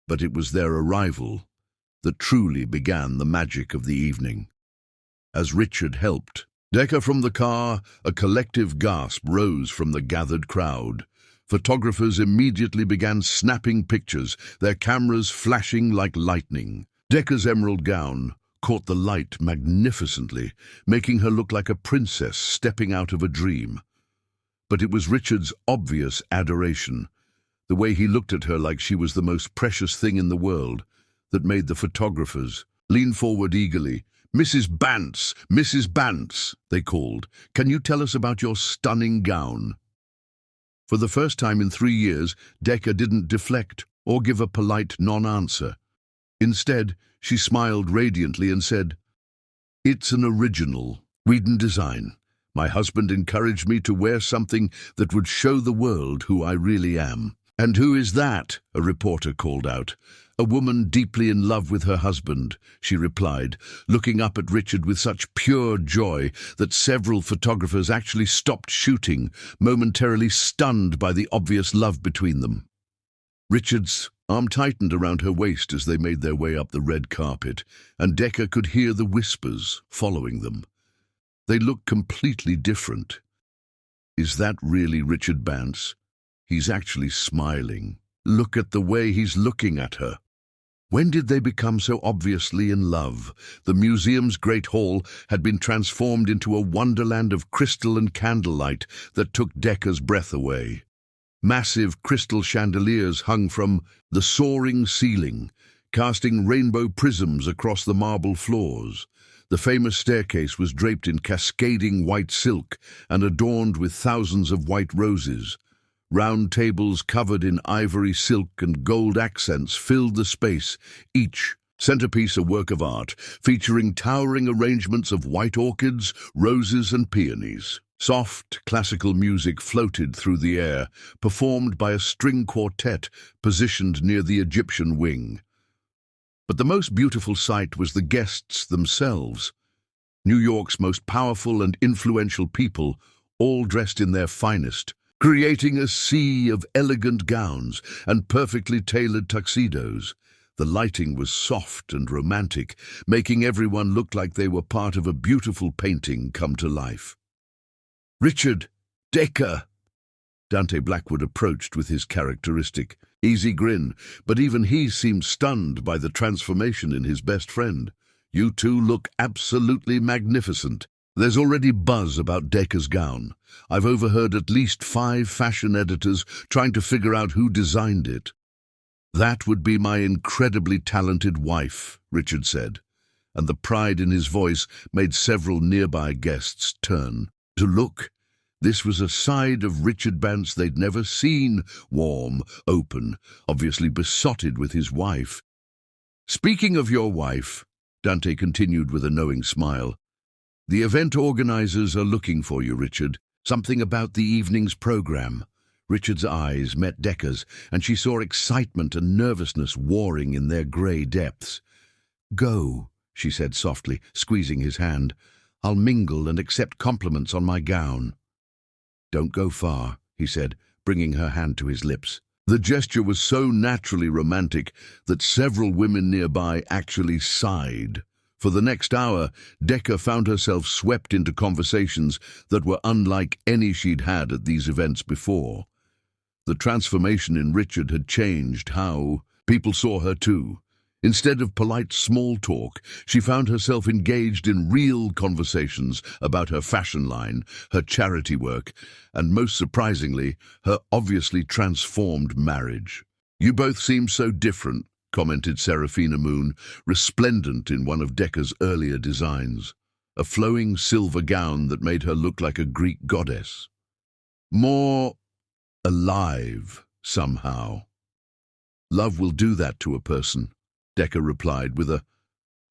But it was their arrival that truly began the magic of the evening. As Richard helped Decca from the car, a collective gasp rose from the gathered crowd. Photographers immediately began snapping pictures, their cameras flashing like lightning. Decca's emerald gown caught the light magnificently, making her look like a princess stepping out of a dream. But it was Richard's obvious adoration, the way he looked at her like she was the most precious thing in the world, that made the photographers lean forward eagerly. "Mrs. Bance! Mrs. Bance!" they called. "Can you tell us about your stunning gown?" For the first time in 3 years, Decca didn't deflect or give a polite non-answer. Instead, she smiled radiantly and said, "It's an original Whedon design. My husband encouraged me to wear something that would show the world who I really am." "And who is that?" a reporter called out. "A woman deeply in love with her husband," she replied, looking up at Richard with such pure joy that several photographers actually stopped shooting, momentarily stunned by the obvious love between them. Richard's arm tightened around her waist as they made their way up the red carpet, and Decker could hear the whispers following them. They looked completely different. Is that really Richard Bance? He's actually smiling. Look at the way he's looking at her. When did they become so obviously in love? The museum's great hall had been transformed into a wonderland of crystal and candlelight that took Decker's breath away. Massive crystal chandeliers hung from the soaring ceiling, casting rainbow prisms across the marble floors. The famous staircase was draped in cascading white silk and adorned with thousands of white roses. Round tables covered in ivory silk and gold accents filled the space, each centerpiece a work of art, featuring towering arrangements of white orchids, roses and peonies. Soft, classical music floated through the air, performed by a string quartet positioned near the Egyptian wing. But the most beautiful sight was the guests themselves. New York's most powerful and influential people, all dressed in their finest, creating a sea of elegant gowns and perfectly tailored tuxedos. The lighting was soft and romantic, making everyone look like they were part of a beautiful painting come to life. "Richard, Decker!" Dante Blackwood approached with his characteristic, easy grin, but even he seemed stunned by the transformation in his best friend. "You two look absolutely magnificent. There's already buzz about Decker's gown. I've overheard at least 5 fashion editors trying to figure out who designed it." "That would be my incredibly talented wife," Richard said, and the pride in his voice made several nearby guests turn to look. This was a side of Richard Bance they'd never seen, warm, open, obviously besotted with his wife. "Speaking of your wife," Dante continued with a knowing smile, "the event organizers are looking for you, Richard. Something about the evening's program." Richard's eyes met Decker's, and she saw excitement and nervousness warring in their grey depths. "Go," she said softly, squeezing his hand. "I'll mingle and accept compliments on my gown." "Don't go far," he said, bringing her hand to his lips. The gesture was so naturally romantic that several women nearby actually sighed. For the next hour, Decker found herself swept into conversations that were unlike any she'd had at these events before. The transformation in Richard had changed how people saw her too. Instead of polite small talk, she found herself engaged in real conversations about her fashion line, her charity work, and most surprisingly, her obviously transformed marriage. "You both seem so different," commented Serafina Moon, resplendent in one of Decker's earlier designs, a flowing silver gown that made her look like a Greek goddess. "More alive, somehow." "Love will do that to a person," Decker replied with a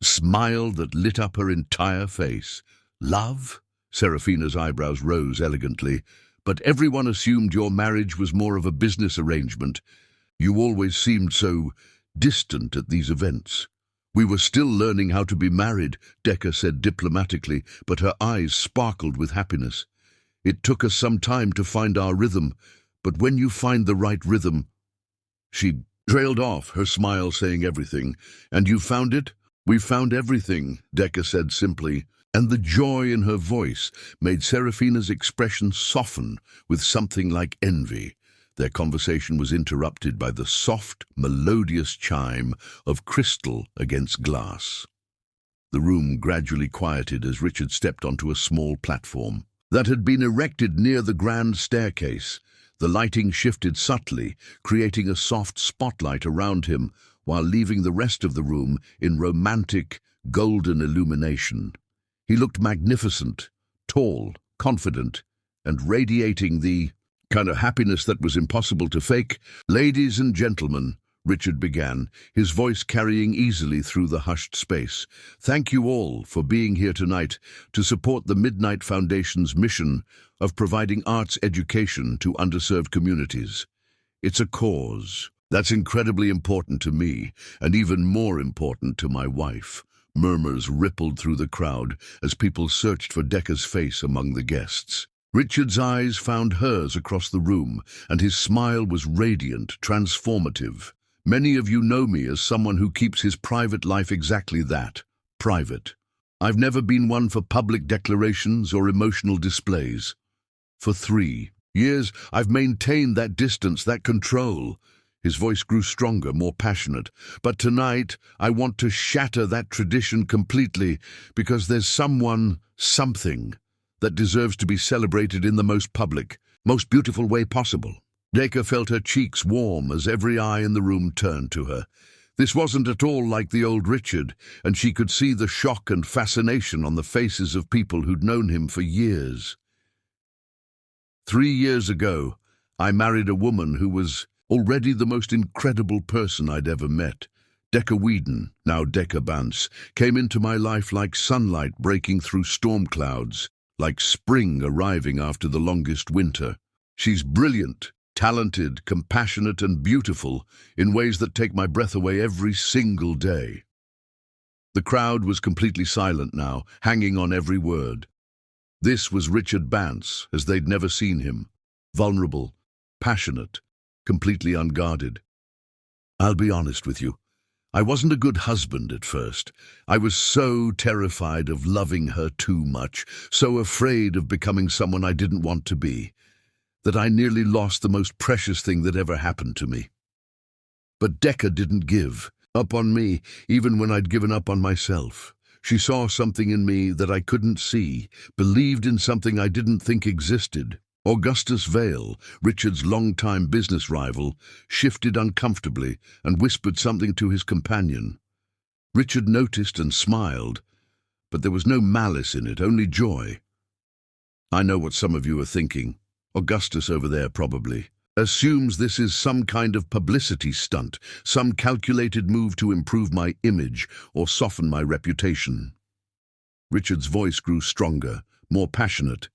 smile that lit up her entire face. "Love?" Serafina's eyebrows rose elegantly. "But everyone assumed your marriage was more of a business arrangement. You always seemed so distant at these events." "We were still learning how to be married," Decker said diplomatically, but her eyes sparkled with happiness. "It took us some time to find our rhythm, but when you find the right rhythm..." She trailed off, her smile saying everything. "And you found it?" "We found everything," Decker said simply, and the joy in her voice made Serafina's expression soften with something like envy. Their conversation was interrupted by the soft, melodious chime of crystal against glass. The room gradually quieted as Richard stepped onto a small platform that had been erected near the grand staircase. The lighting shifted subtly, creating a soft spotlight around him while leaving the rest of the room in romantic, golden illumination. He looked magnificent, tall, confident, and radiating the kind of happiness that was impossible to fake. "Ladies and gentlemen," Richard began, his voice carrying easily through the hushed space, "thank you all for being here tonight to support the Midnight Foundation's mission of providing arts education to underserved communities. It's a cause. That's incredibly important to me, and even more important to my wife. Murmurs rippled through the crowd as people searched for Decca's face among the guests. Richard's eyes found hers across the room, and his smile was radiant, transformative. Many of you know me as someone who keeps his private life exactly that, private. I've never been one for public declarations or emotional displays. For 3 years, I've maintained that distance, that control. His voice grew stronger, more passionate. But tonight, I want to shatter that tradition completely, because there's someone, something, that deserves to be celebrated in the most public, most beautiful way possible. Decca felt her cheeks warm as every eye in the room turned to her. This wasn't at all like the old Richard, and she could see the shock and fascination on the faces of people who'd known him for years. 3 years ago, I married a woman who was already the most incredible person I'd ever met. Decca Whedon, now Decca Bance, came into my life like sunlight breaking through storm clouds, like spring arriving after the longest winter. She's brilliant, talented, compassionate, and beautiful in ways that take my breath away every single day. The crowd was completely silent now, hanging on every word. This was Richard Bance, as they'd never seen him. Vulnerable, passionate, completely unguarded. I'll be honest with you. I wasn't a good husband at first. I was so terrified of loving her too much, so afraid of becoming someone I didn't want to be, that I nearly lost the most precious thing that ever happened to me. But Decca didn't give up on me, even when I'd given up on myself. She saw something in me that I couldn't see, believed in something I didn't think existed. Augustus Vale, Richard's longtime business rival, shifted uncomfortably and whispered something to his companion. Richard noticed and smiled, but there was no malice in it, only joy. I know what some of you are thinking. Augustus over there probably assumes this is some kind of publicity stunt, some calculated move to improve my image or soften my reputation. Richard's voice grew stronger, more passionate.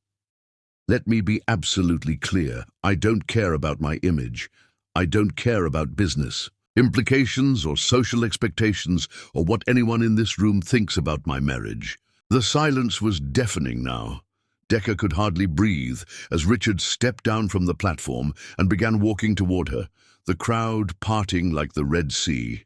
Let me be absolutely clear. I don't care about my image. I don't care about business, implications or social expectations or what anyone in this room thinks about my marriage. The silence was deafening now. Decca could hardly breathe as Richard stepped down from the platform and began walking toward her, the crowd parting like the Red Sea.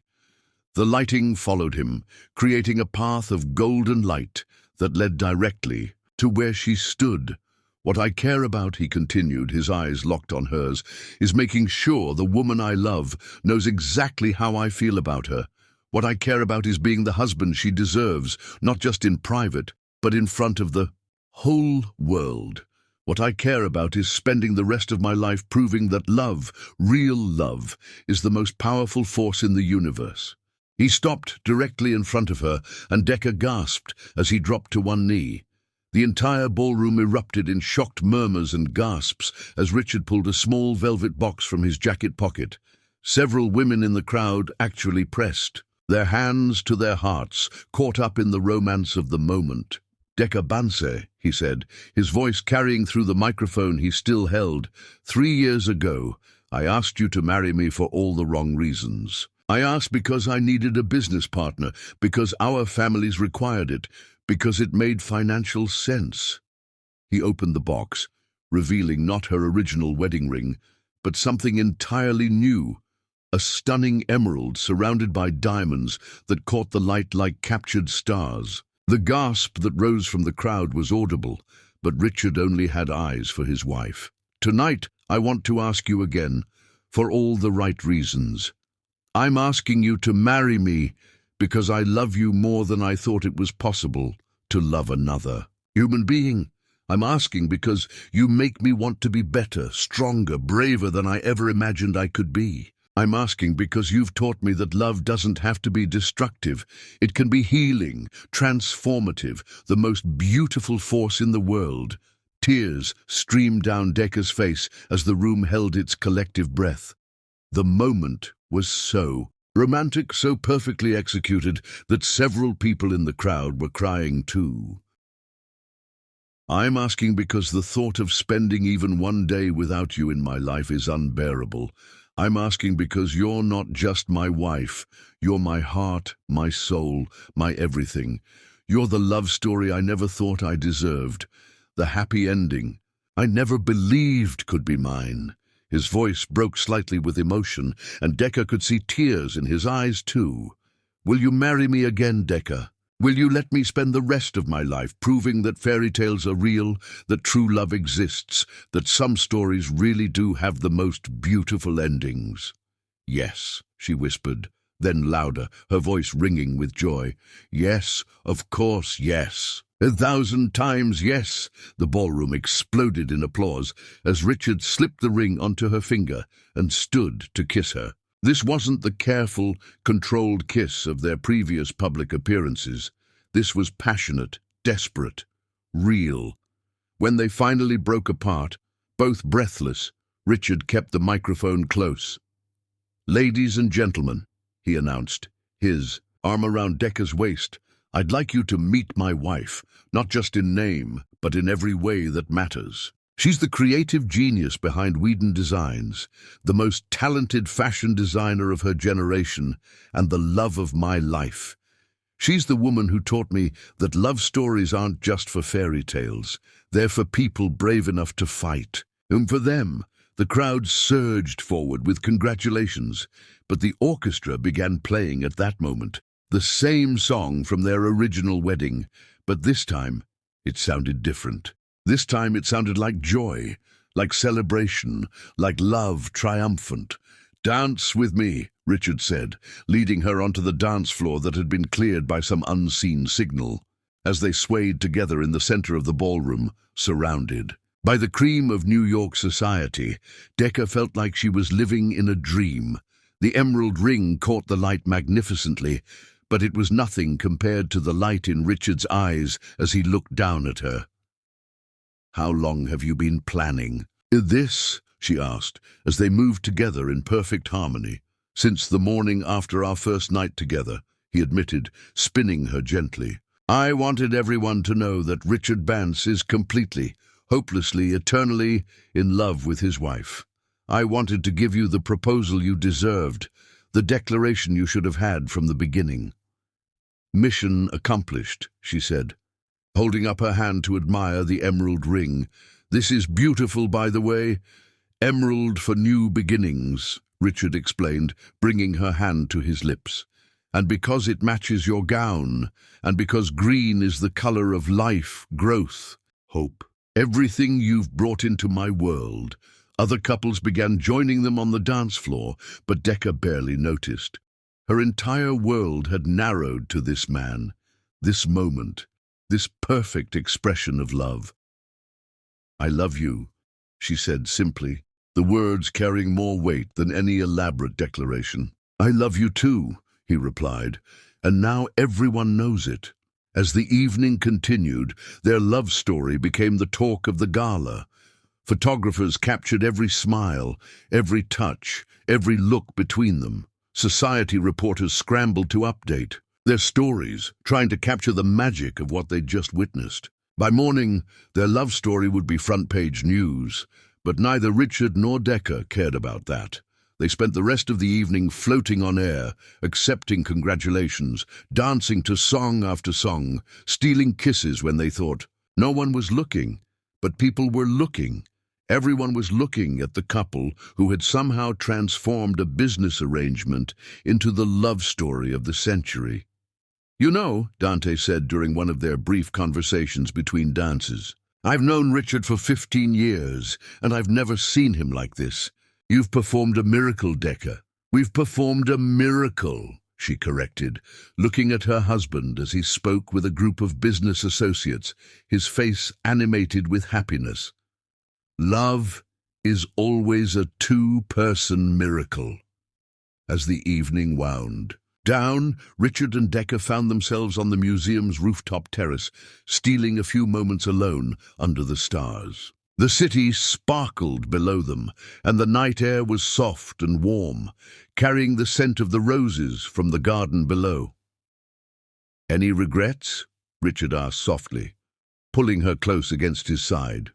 The lighting followed him, creating a path of golden light that led directly to where she stood. What I care about, he continued, his eyes locked on hers, is making sure the woman I love knows exactly how I feel about her. What I care about is being the husband she deserves, not just in private, but in front of the whole world. What I care about is spending the rest of my life proving that love, real love, is the most powerful force in the universe. He stopped directly in front of her, and Decca gasped as he dropped to one knee. The entire ballroom erupted in shocked murmurs and gasps as Richard pulled a small velvet box from his jacket pocket. Several women in the crowd actually pressed, their hands to their hearts, caught up in the romance of the moment. Decca Bance, he said, his voice carrying through the microphone he still held. 3 years ago, I asked you to marry me for all the wrong reasons. I asked because I needed a business partner, because our families required it, because it made financial sense. He opened the box, revealing not her original wedding ring, but something entirely new, a stunning emerald surrounded by diamonds that caught the light like captured stars. The gasp that rose from the crowd was audible, but Richard only had eyes for his wife. Tonight, I want to ask you again, for all the right reasons. I'm asking you to marry me because I love you more than I thought it was possible to love another human being. I'm asking because you make me want to be better, stronger, braver than I ever imagined I could be. I'm asking because you've taught me that love doesn't have to be destructive. It can be healing, transformative, the most beautiful force in the world. Tears streamed down Decca's face as the room held its collective breath. The moment was so romantic, so perfectly executed, that several people in the crowd were crying too. I'm asking because the thought of spending even one day without you in my life is unbearable. I'm asking because you're not just my wife. You're my heart, my soul, my everything. You're the love story I never thought I deserved. The happy ending I never believed could be mine." His voice broke slightly with emotion, and Decca could see tears in his eyes too. "Will you marry me again, Decca? Will you let me spend the rest of my life proving that fairy tales are real, that true love exists, that some stories really do have the most beautiful endings?" "Yes," she whispered, then louder, her voice ringing with joy. "Yes, of course, yes. 1,000 times yes." The ballroom exploded in applause as Richard slipped the ring onto her finger and stood to kiss her. This wasn't the careful, controlled kiss of their previous public appearances. This was passionate, desperate, real. When they finally broke apart, both breathless, Richard kept the microphone close. "Ladies and gentlemen," he announced, his arm around Decca's waist, "I'd like you to meet my wife, not just in name, but in every way that matters. She's the creative genius behind Whedon Designs, the most talented fashion designer of her generation, and the love of my life. She's the woman who taught me that love stories aren't just for fairy tales. They're for people brave enough to fight." And for them, the crowd surged forward with congratulations, but the orchestra began playing at that moment. The same song from their original wedding, but this time it sounded different. This time it sounded like joy, like celebration, like love triumphant. "Dance with me," Richard said, leading her onto the dance floor that had been cleared by some unseen signal. As they swayed together in the center of the ballroom, surrounded by the cream of New York society, Decca felt like she was living in a dream. The emerald ring caught the light magnificently, but it was nothing compared to the light in Richard's eyes as he looked down at her. "How long have you been planning this?" she asked, as they moved together in perfect harmony. "Since the morning after our first night together," he admitted, spinning her gently. "I wanted everyone to know that Richard Bance is completely, hopelessly, eternally in love with his wife. I wanted to give you the proposal you deserved, the declaration you should have had from the beginning." "Mission accomplished," she said, holding up her hand to admire the emerald ring. "This is beautiful, by the way. Emerald for new beginnings," Richard explained, bringing her hand to his lips. "And because it matches your gown, and because green is the color of life, growth, hope. Everything you've brought into my world." Other couples began joining them on the dance floor, but Decca barely noticed. Her entire world had narrowed to this man, this moment, this perfect expression of love. "I love you," she said simply, the words carrying more weight than any elaborate declaration. "I love you too," he replied, and now everyone knows it. As the evening continued, their love story became the talk of the gala. Photographers captured every smile, every touch, every look between them. Society reporters scrambled to update their stories, trying to capture the magic of what they'd just witnessed. By morning, their love story would be front-page news, but neither Richard nor Decca cared about that. They spent the rest of the evening floating on air, accepting congratulations, dancing to song after song, stealing kisses when they thought no one was looking, but people were looking. Everyone was looking at the couple who had somehow transformed a business arrangement into the love story of the century. "You know," Dante said during one of their brief conversations between dances, "I've known Richard for 15 years, and I've never seen him like this. You've performed a miracle, Decca." "We've performed a miracle," she corrected, looking at her husband as he spoke with a group of business associates, his face animated with happiness. "Love is always a two-person miracle." As the evening wound down, Richard and Decca found themselves on the museum's rooftop terrace, stealing a few moments alone under the stars. The city sparkled below them, and the night air was soft and warm, carrying the scent of the roses from the garden below. "Any regrets?" Richard asked softly, pulling her close against his side.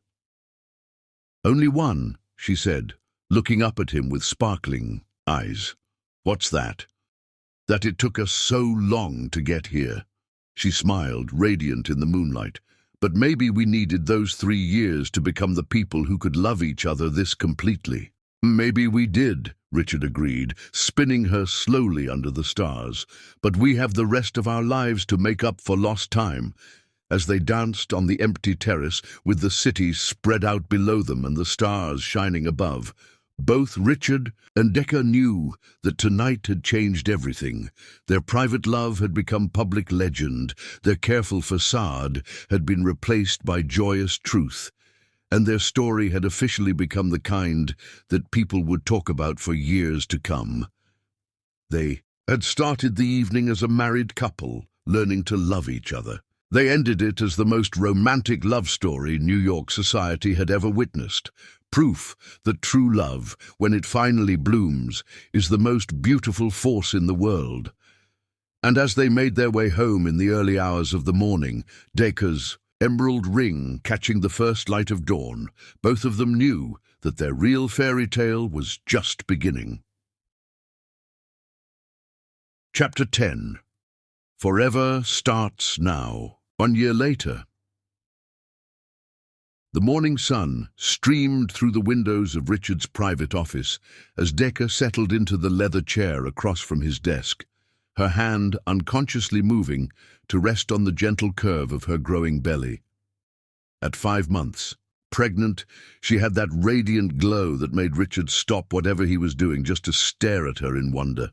"Only one," she said, looking up at him with sparkling eyes. "What's that?" "That it took us so long to get here." She smiled, radiant in the moonlight. "But maybe we needed those 3 years to become the people who could love each other this completely." "Maybe we did," Richard agreed, spinning her slowly under the stars. "But we have the rest of our lives to make up for lost time." As they danced on the empty terrace, with the city spread out below them and the stars shining above, both Richard and Decca knew that tonight had changed everything. Their private love had become public legend, their careful facade had been replaced by joyous truth, and their story had officially become the kind that people would talk about for years to come. They had started the evening as a married couple, learning to love each other. They ended it as the most romantic love story New York society had ever witnessed. Proof that true love, when it finally blooms, is the most beautiful force in the world. And as they made their way home in the early hours of the morning, Decca's emerald ring catching the first light of dawn, both of them knew that their real fairy tale was just beginning. Chapter 10. Forever starts now. 1 year later. The morning sun streamed through the windows of Richard's private office as Decca settled into the leather chair across from his desk, her hand unconsciously moving to rest on the gentle curve of her growing belly. At 5 months, pregnant, she had that radiant glow that made Richard stop whatever he was doing just to stare at her in wonder.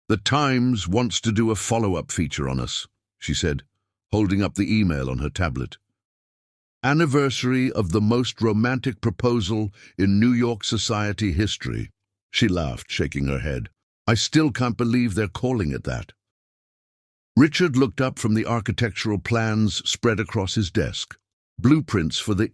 "The Times wants to do a follow-up feature on us," she said, holding up the email on her tablet. "Anniversary of the most romantic proposal in New York society history." She laughed, shaking her head. "I still can't believe they're calling it that." Richard looked up from the architectural plans spread across his desk, blueprints for the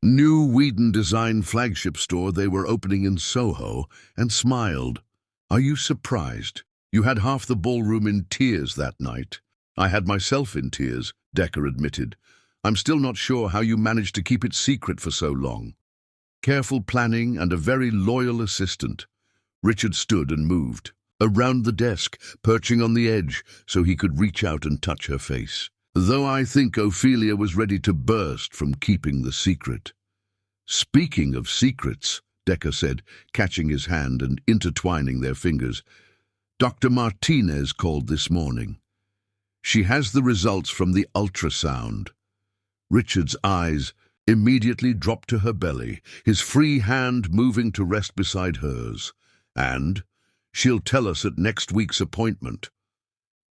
new Whedon design flagship store they were opening in Soho, and smiled. "Are you surprised? You had half the ballroom in tears that night." "I had myself in tears," Decca admitted. "I'm still not sure how you managed to keep it secret for so long." Careful planning and a very loyal assistant. Richard stood and moved around the desk, perching on the edge so he could reach out and touch her face. "Though I think Ophelia was ready to burst from keeping the secret." "Speaking of secrets," Decca said, catching his hand and intertwining their fingers, "Dr. Martinez called this morning. She has the results from the ultrasound." Richard's eyes immediately dropped to her belly, his free hand moving to rest beside hers. "And she'll tell us at next week's appointment."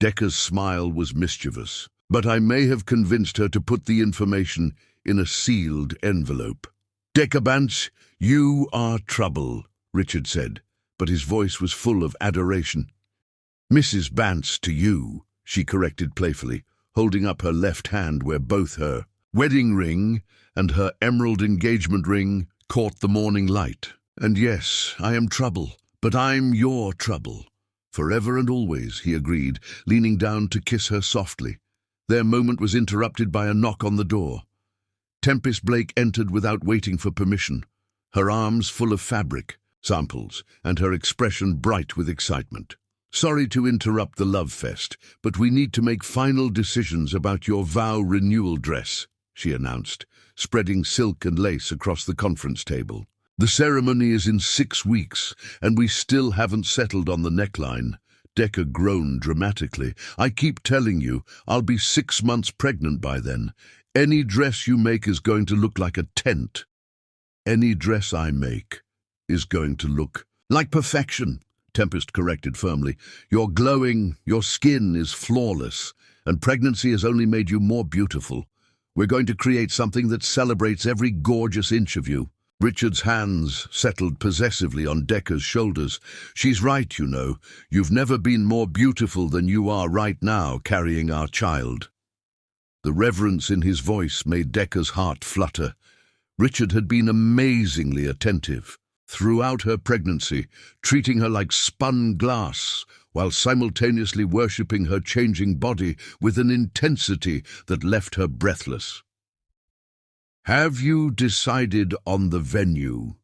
Decca's smile was mischievous. "But I may have convinced her to put the information in a sealed envelope." "Decca Bance, you are trouble," Richard said, but his voice was full of adoration. "Mrs. Bance to you," she corrected playfully, holding up her left hand where both her wedding ring and her emerald engagement ring caught the morning light. "And yes, I am trouble, but I'm your trouble." "Forever and always," he agreed, leaning down to kiss her softly. Their moment was interrupted by a knock on the door. Tempest Blake entered without waiting for permission, her arms full of fabric samples and her expression bright with excitement. "Sorry to interrupt the love fest, but we need to make final decisions about your vow renewal dress," she announced, spreading silk and lace across the conference table. "The ceremony is in 6 weeks, and we still haven't settled on the neckline." Decca groaned dramatically. "I keep telling you, I'll be 6 months pregnant by then. Any dress you make is going to look like a tent." "Any dress I make is going to look like perfection," Tempest corrected firmly. "You're glowing, your skin is flawless, and pregnancy has only made you more beautiful. We're going to create something that celebrates every gorgeous inch of you." Richard's hands settled possessively on Decca's shoulders. "She's right, you know. You've never been more beautiful than you are right now, carrying our child." The reverence in his voice made Decca's heart flutter. Richard had been amazingly attentive throughout her pregnancy, treating her like spun glass, while simultaneously worshipping her changing body with an intensity that left her breathless. "Have you decided on the venue?"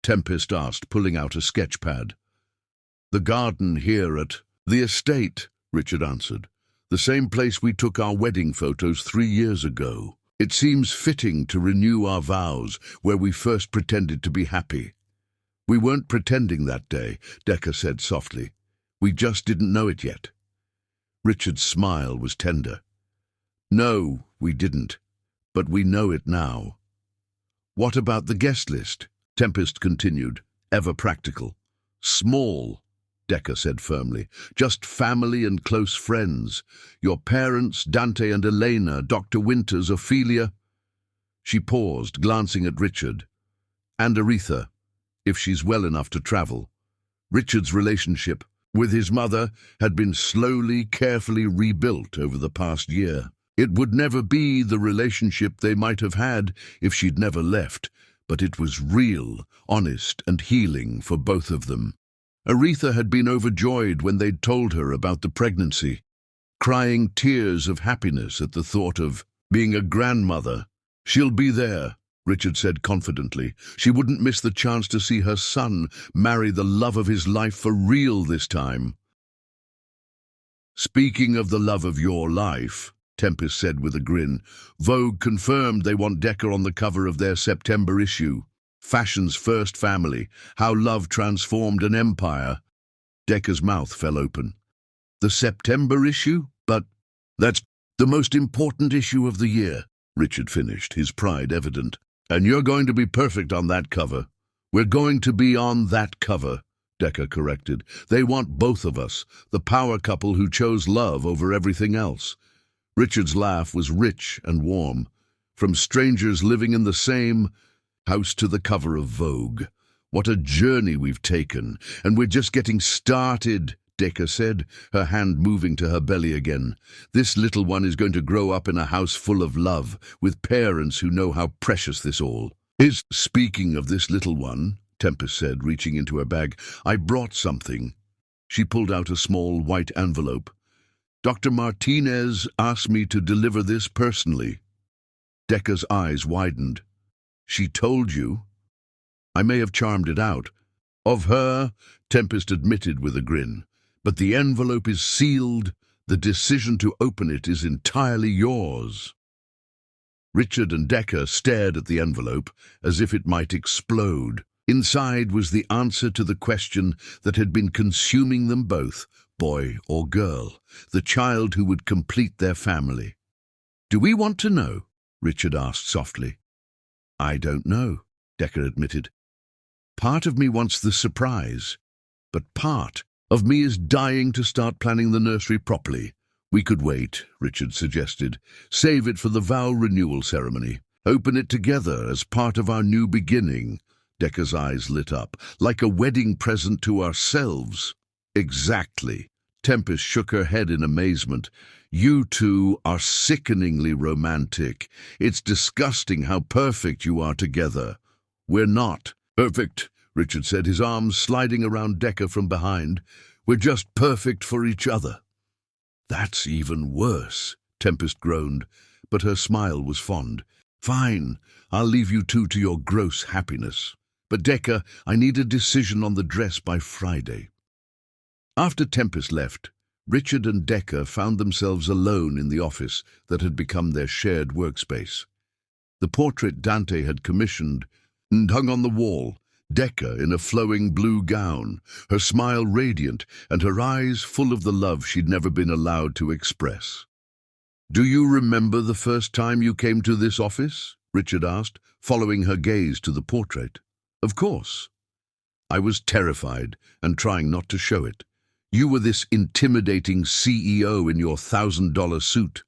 Tempest asked, pulling out a sketch pad. The garden here at the estate, Richard answered. The same place we took our wedding photos 3 years ago. It seems fitting to renew our vows where we first pretended to be happy. We weren't pretending that day, Decca said softly. We just didn't know it yet. Richard's smile was tender. No, we didn't, but we know it now. What about the guest list? Tempest continued, ever practical. Small, Decca said firmly. Just family and close friends. Your parents, Dante and Elena, Dr. Winters, Ophelia. She paused, glancing at Richard. And Aretha, if she's well enough to travel. Richard's relationship with his mother had been slowly, carefully rebuilt over the past year. It would never be the relationship they might have had if she'd never left, but it was real, honest, and healing for both of them. Aretha had been overjoyed when they'd told her about the pregnancy, crying tears of happiness at the thought of being a grandmother. She'll be there, Richard said confidently. She wouldn't miss the chance to see her son marry the love of his life for real this time. Speaking of the love of your life, Tempest said with a grin, Vogue confirmed they want Decca on the cover of their September issue. Fashion's first family, how love transformed an empire. Decca's mouth fell open. The September issue? But that's the most important issue of the year, Richard finished, his pride evident. And you're going to be perfect on that cover. We're going to be on that cover, Decca corrected. They want both of us, the power couple who chose love over everything else. Richard's laugh was rich and warm. From strangers living in the same house to the cover of Vogue. What a journey we've taken, and we're just getting started, Decca said, her hand moving to her belly again. This little one is going to grow up in a house full of love, with parents who know how precious this all is. Speaking of this little one, Tempest said, reaching into her bag, I brought something. She pulled out a small white envelope. Dr. Martinez asked me to deliver this personally. Decca's eyes widened. She told you? I may have charmed it out. Of her, Tempest admitted with a grin. But the envelope is sealed. The decision to open it is entirely yours. Richard and Decca stared at the envelope as if it might explode. Inside was the answer to the question that had been consuming them both, boy or girl, the child who would complete their family. Do we want to know? Richard asked softly. I don't know, Decca admitted. Part of me wants the surprise, but part of me is dying to start planning the nursery properly. We could wait, Richard suggested. Save it for the vow renewal ceremony. Open it together as part of our new beginning. Decca's eyes lit up. Like a wedding present to ourselves. Exactly. Tempest shook her head in amazement. You two are sickeningly romantic. It's disgusting how perfect you are together. We're not perfect, Richard said, his arms sliding around Decca from behind. We're just perfect for each other. That's even worse, Tempest groaned, but her smile was fond. Fine, I'll leave you two to your gross happiness. But Decca, I need a decision on the dress by Friday. After Tempest left, Richard and Decca found themselves alone in the office that had become their shared workspace. The portrait Dante had commissioned and hung on the wall, Decca in a flowing blue gown, her smile radiant and her eyes full of the love she'd never been allowed to express. Do you remember the first time you came to this office? Richard asked, following her gaze to the portrait. Of course. I was terrified and trying not to show it. You were this intimidating CEO in your $1,000 suit,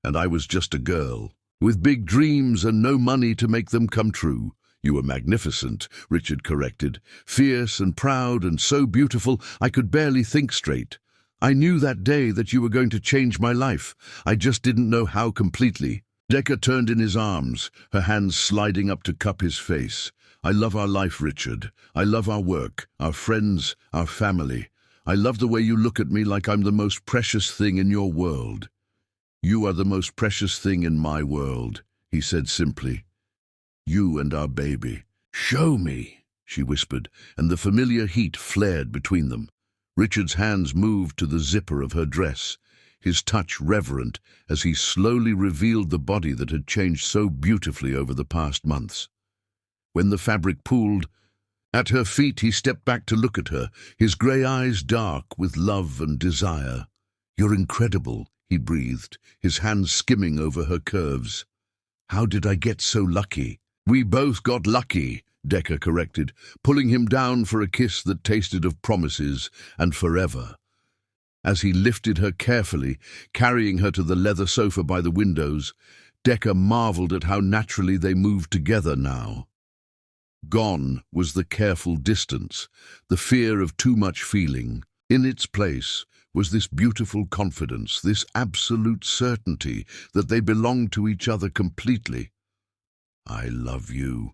and I was just a girl, with big dreams and no money to make them come true. You were magnificent, Richard corrected, fierce and proud and so beautiful I could barely think straight. I knew that day that you were going to change my life. I just didn't know how completely. Decca turned in his arms, her hands sliding up to cup his face. I love our life, Richard. I love our work, our friends, our family. I love the way you look at me like I'm the most precious thing in your world. You are the most precious thing in my world, he said simply. You and our baby. Show me. she whispered, and the familiar heat flared between them. Richard's hands moved to the zipper of her dress, his touch reverent as he slowly revealed the body that had changed so beautifully over the past months. When the fabric pulled, at her feet he stepped back to look at her, his grey eyes dark with love and desire. "You're incredible," he breathed, his hands skimming over her curves. "How did I get so lucky?" "We both got lucky," Decker corrected, pulling him down for a kiss that tasted of promises and forever. As he lifted her carefully, carrying her to the leather sofa by the windows, Decker marveled at how naturally they moved together now. Gone was the careful distance, the fear of too much feeling. In its place was this beautiful confidence, this absolute certainty that they belonged to each other completely. "I love you,"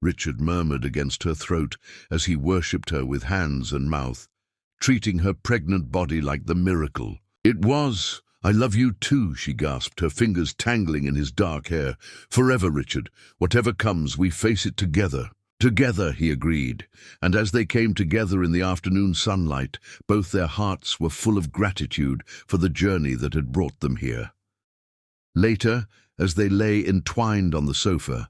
Richard murmured against her throat as he worshipped her with hands and mouth, treating her pregnant body like the miracle. "It was, I love you too," she gasped, her fingers tangling in his dark hair. "Forever, Richard. Whatever comes, we face it together." "Together," he agreed, and as they came together in the afternoon sunlight, both their hearts were full of gratitude for the journey that had brought them here. Later, as they lay entwined on the sofa,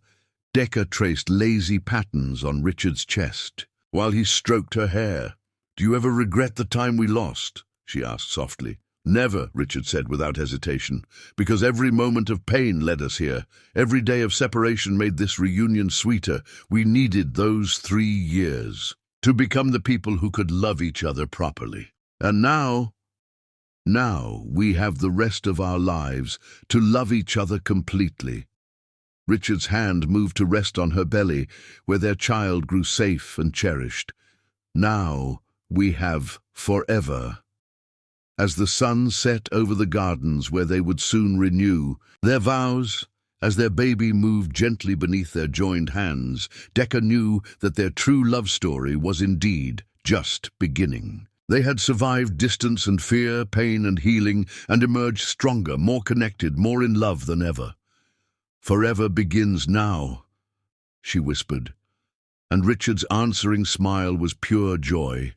Decker traced lazy patterns on Richard's chest, while he stroked her hair. "Do you ever regret the time we lost?" she asked softly. "Never," Richard said without hesitation, "because every moment of pain led us here. Every day of separation made this reunion sweeter. We needed those 3 years to become the people who could love each other properly. And now we have the rest of our lives to love each other completely." Richard's hand moved to rest on her belly, where their child grew safe and cherished. "Now we have forever." As the sun set over the gardens where they would soon renew their vows, as their baby moved gently beneath their joined hands, Decker knew that their true love story was indeed just beginning. They had survived distance and fear, pain and healing, and emerged stronger, more connected, more in love than ever. "Forever begins now," she whispered, and Richard's answering smile was pure joy.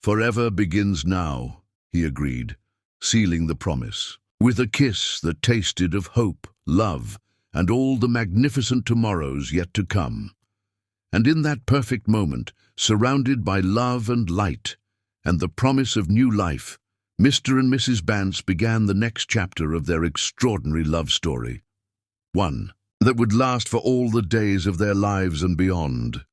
"Forever begins now," he agreed, sealing the promise, with a kiss that tasted of hope, love, and all the magnificent tomorrows yet to come. And in that perfect moment, surrounded by love and light, and the promise of new life, Mr. and Mrs. Bance began the next chapter of their extraordinary love story. One that would last for all the days of their lives and beyond.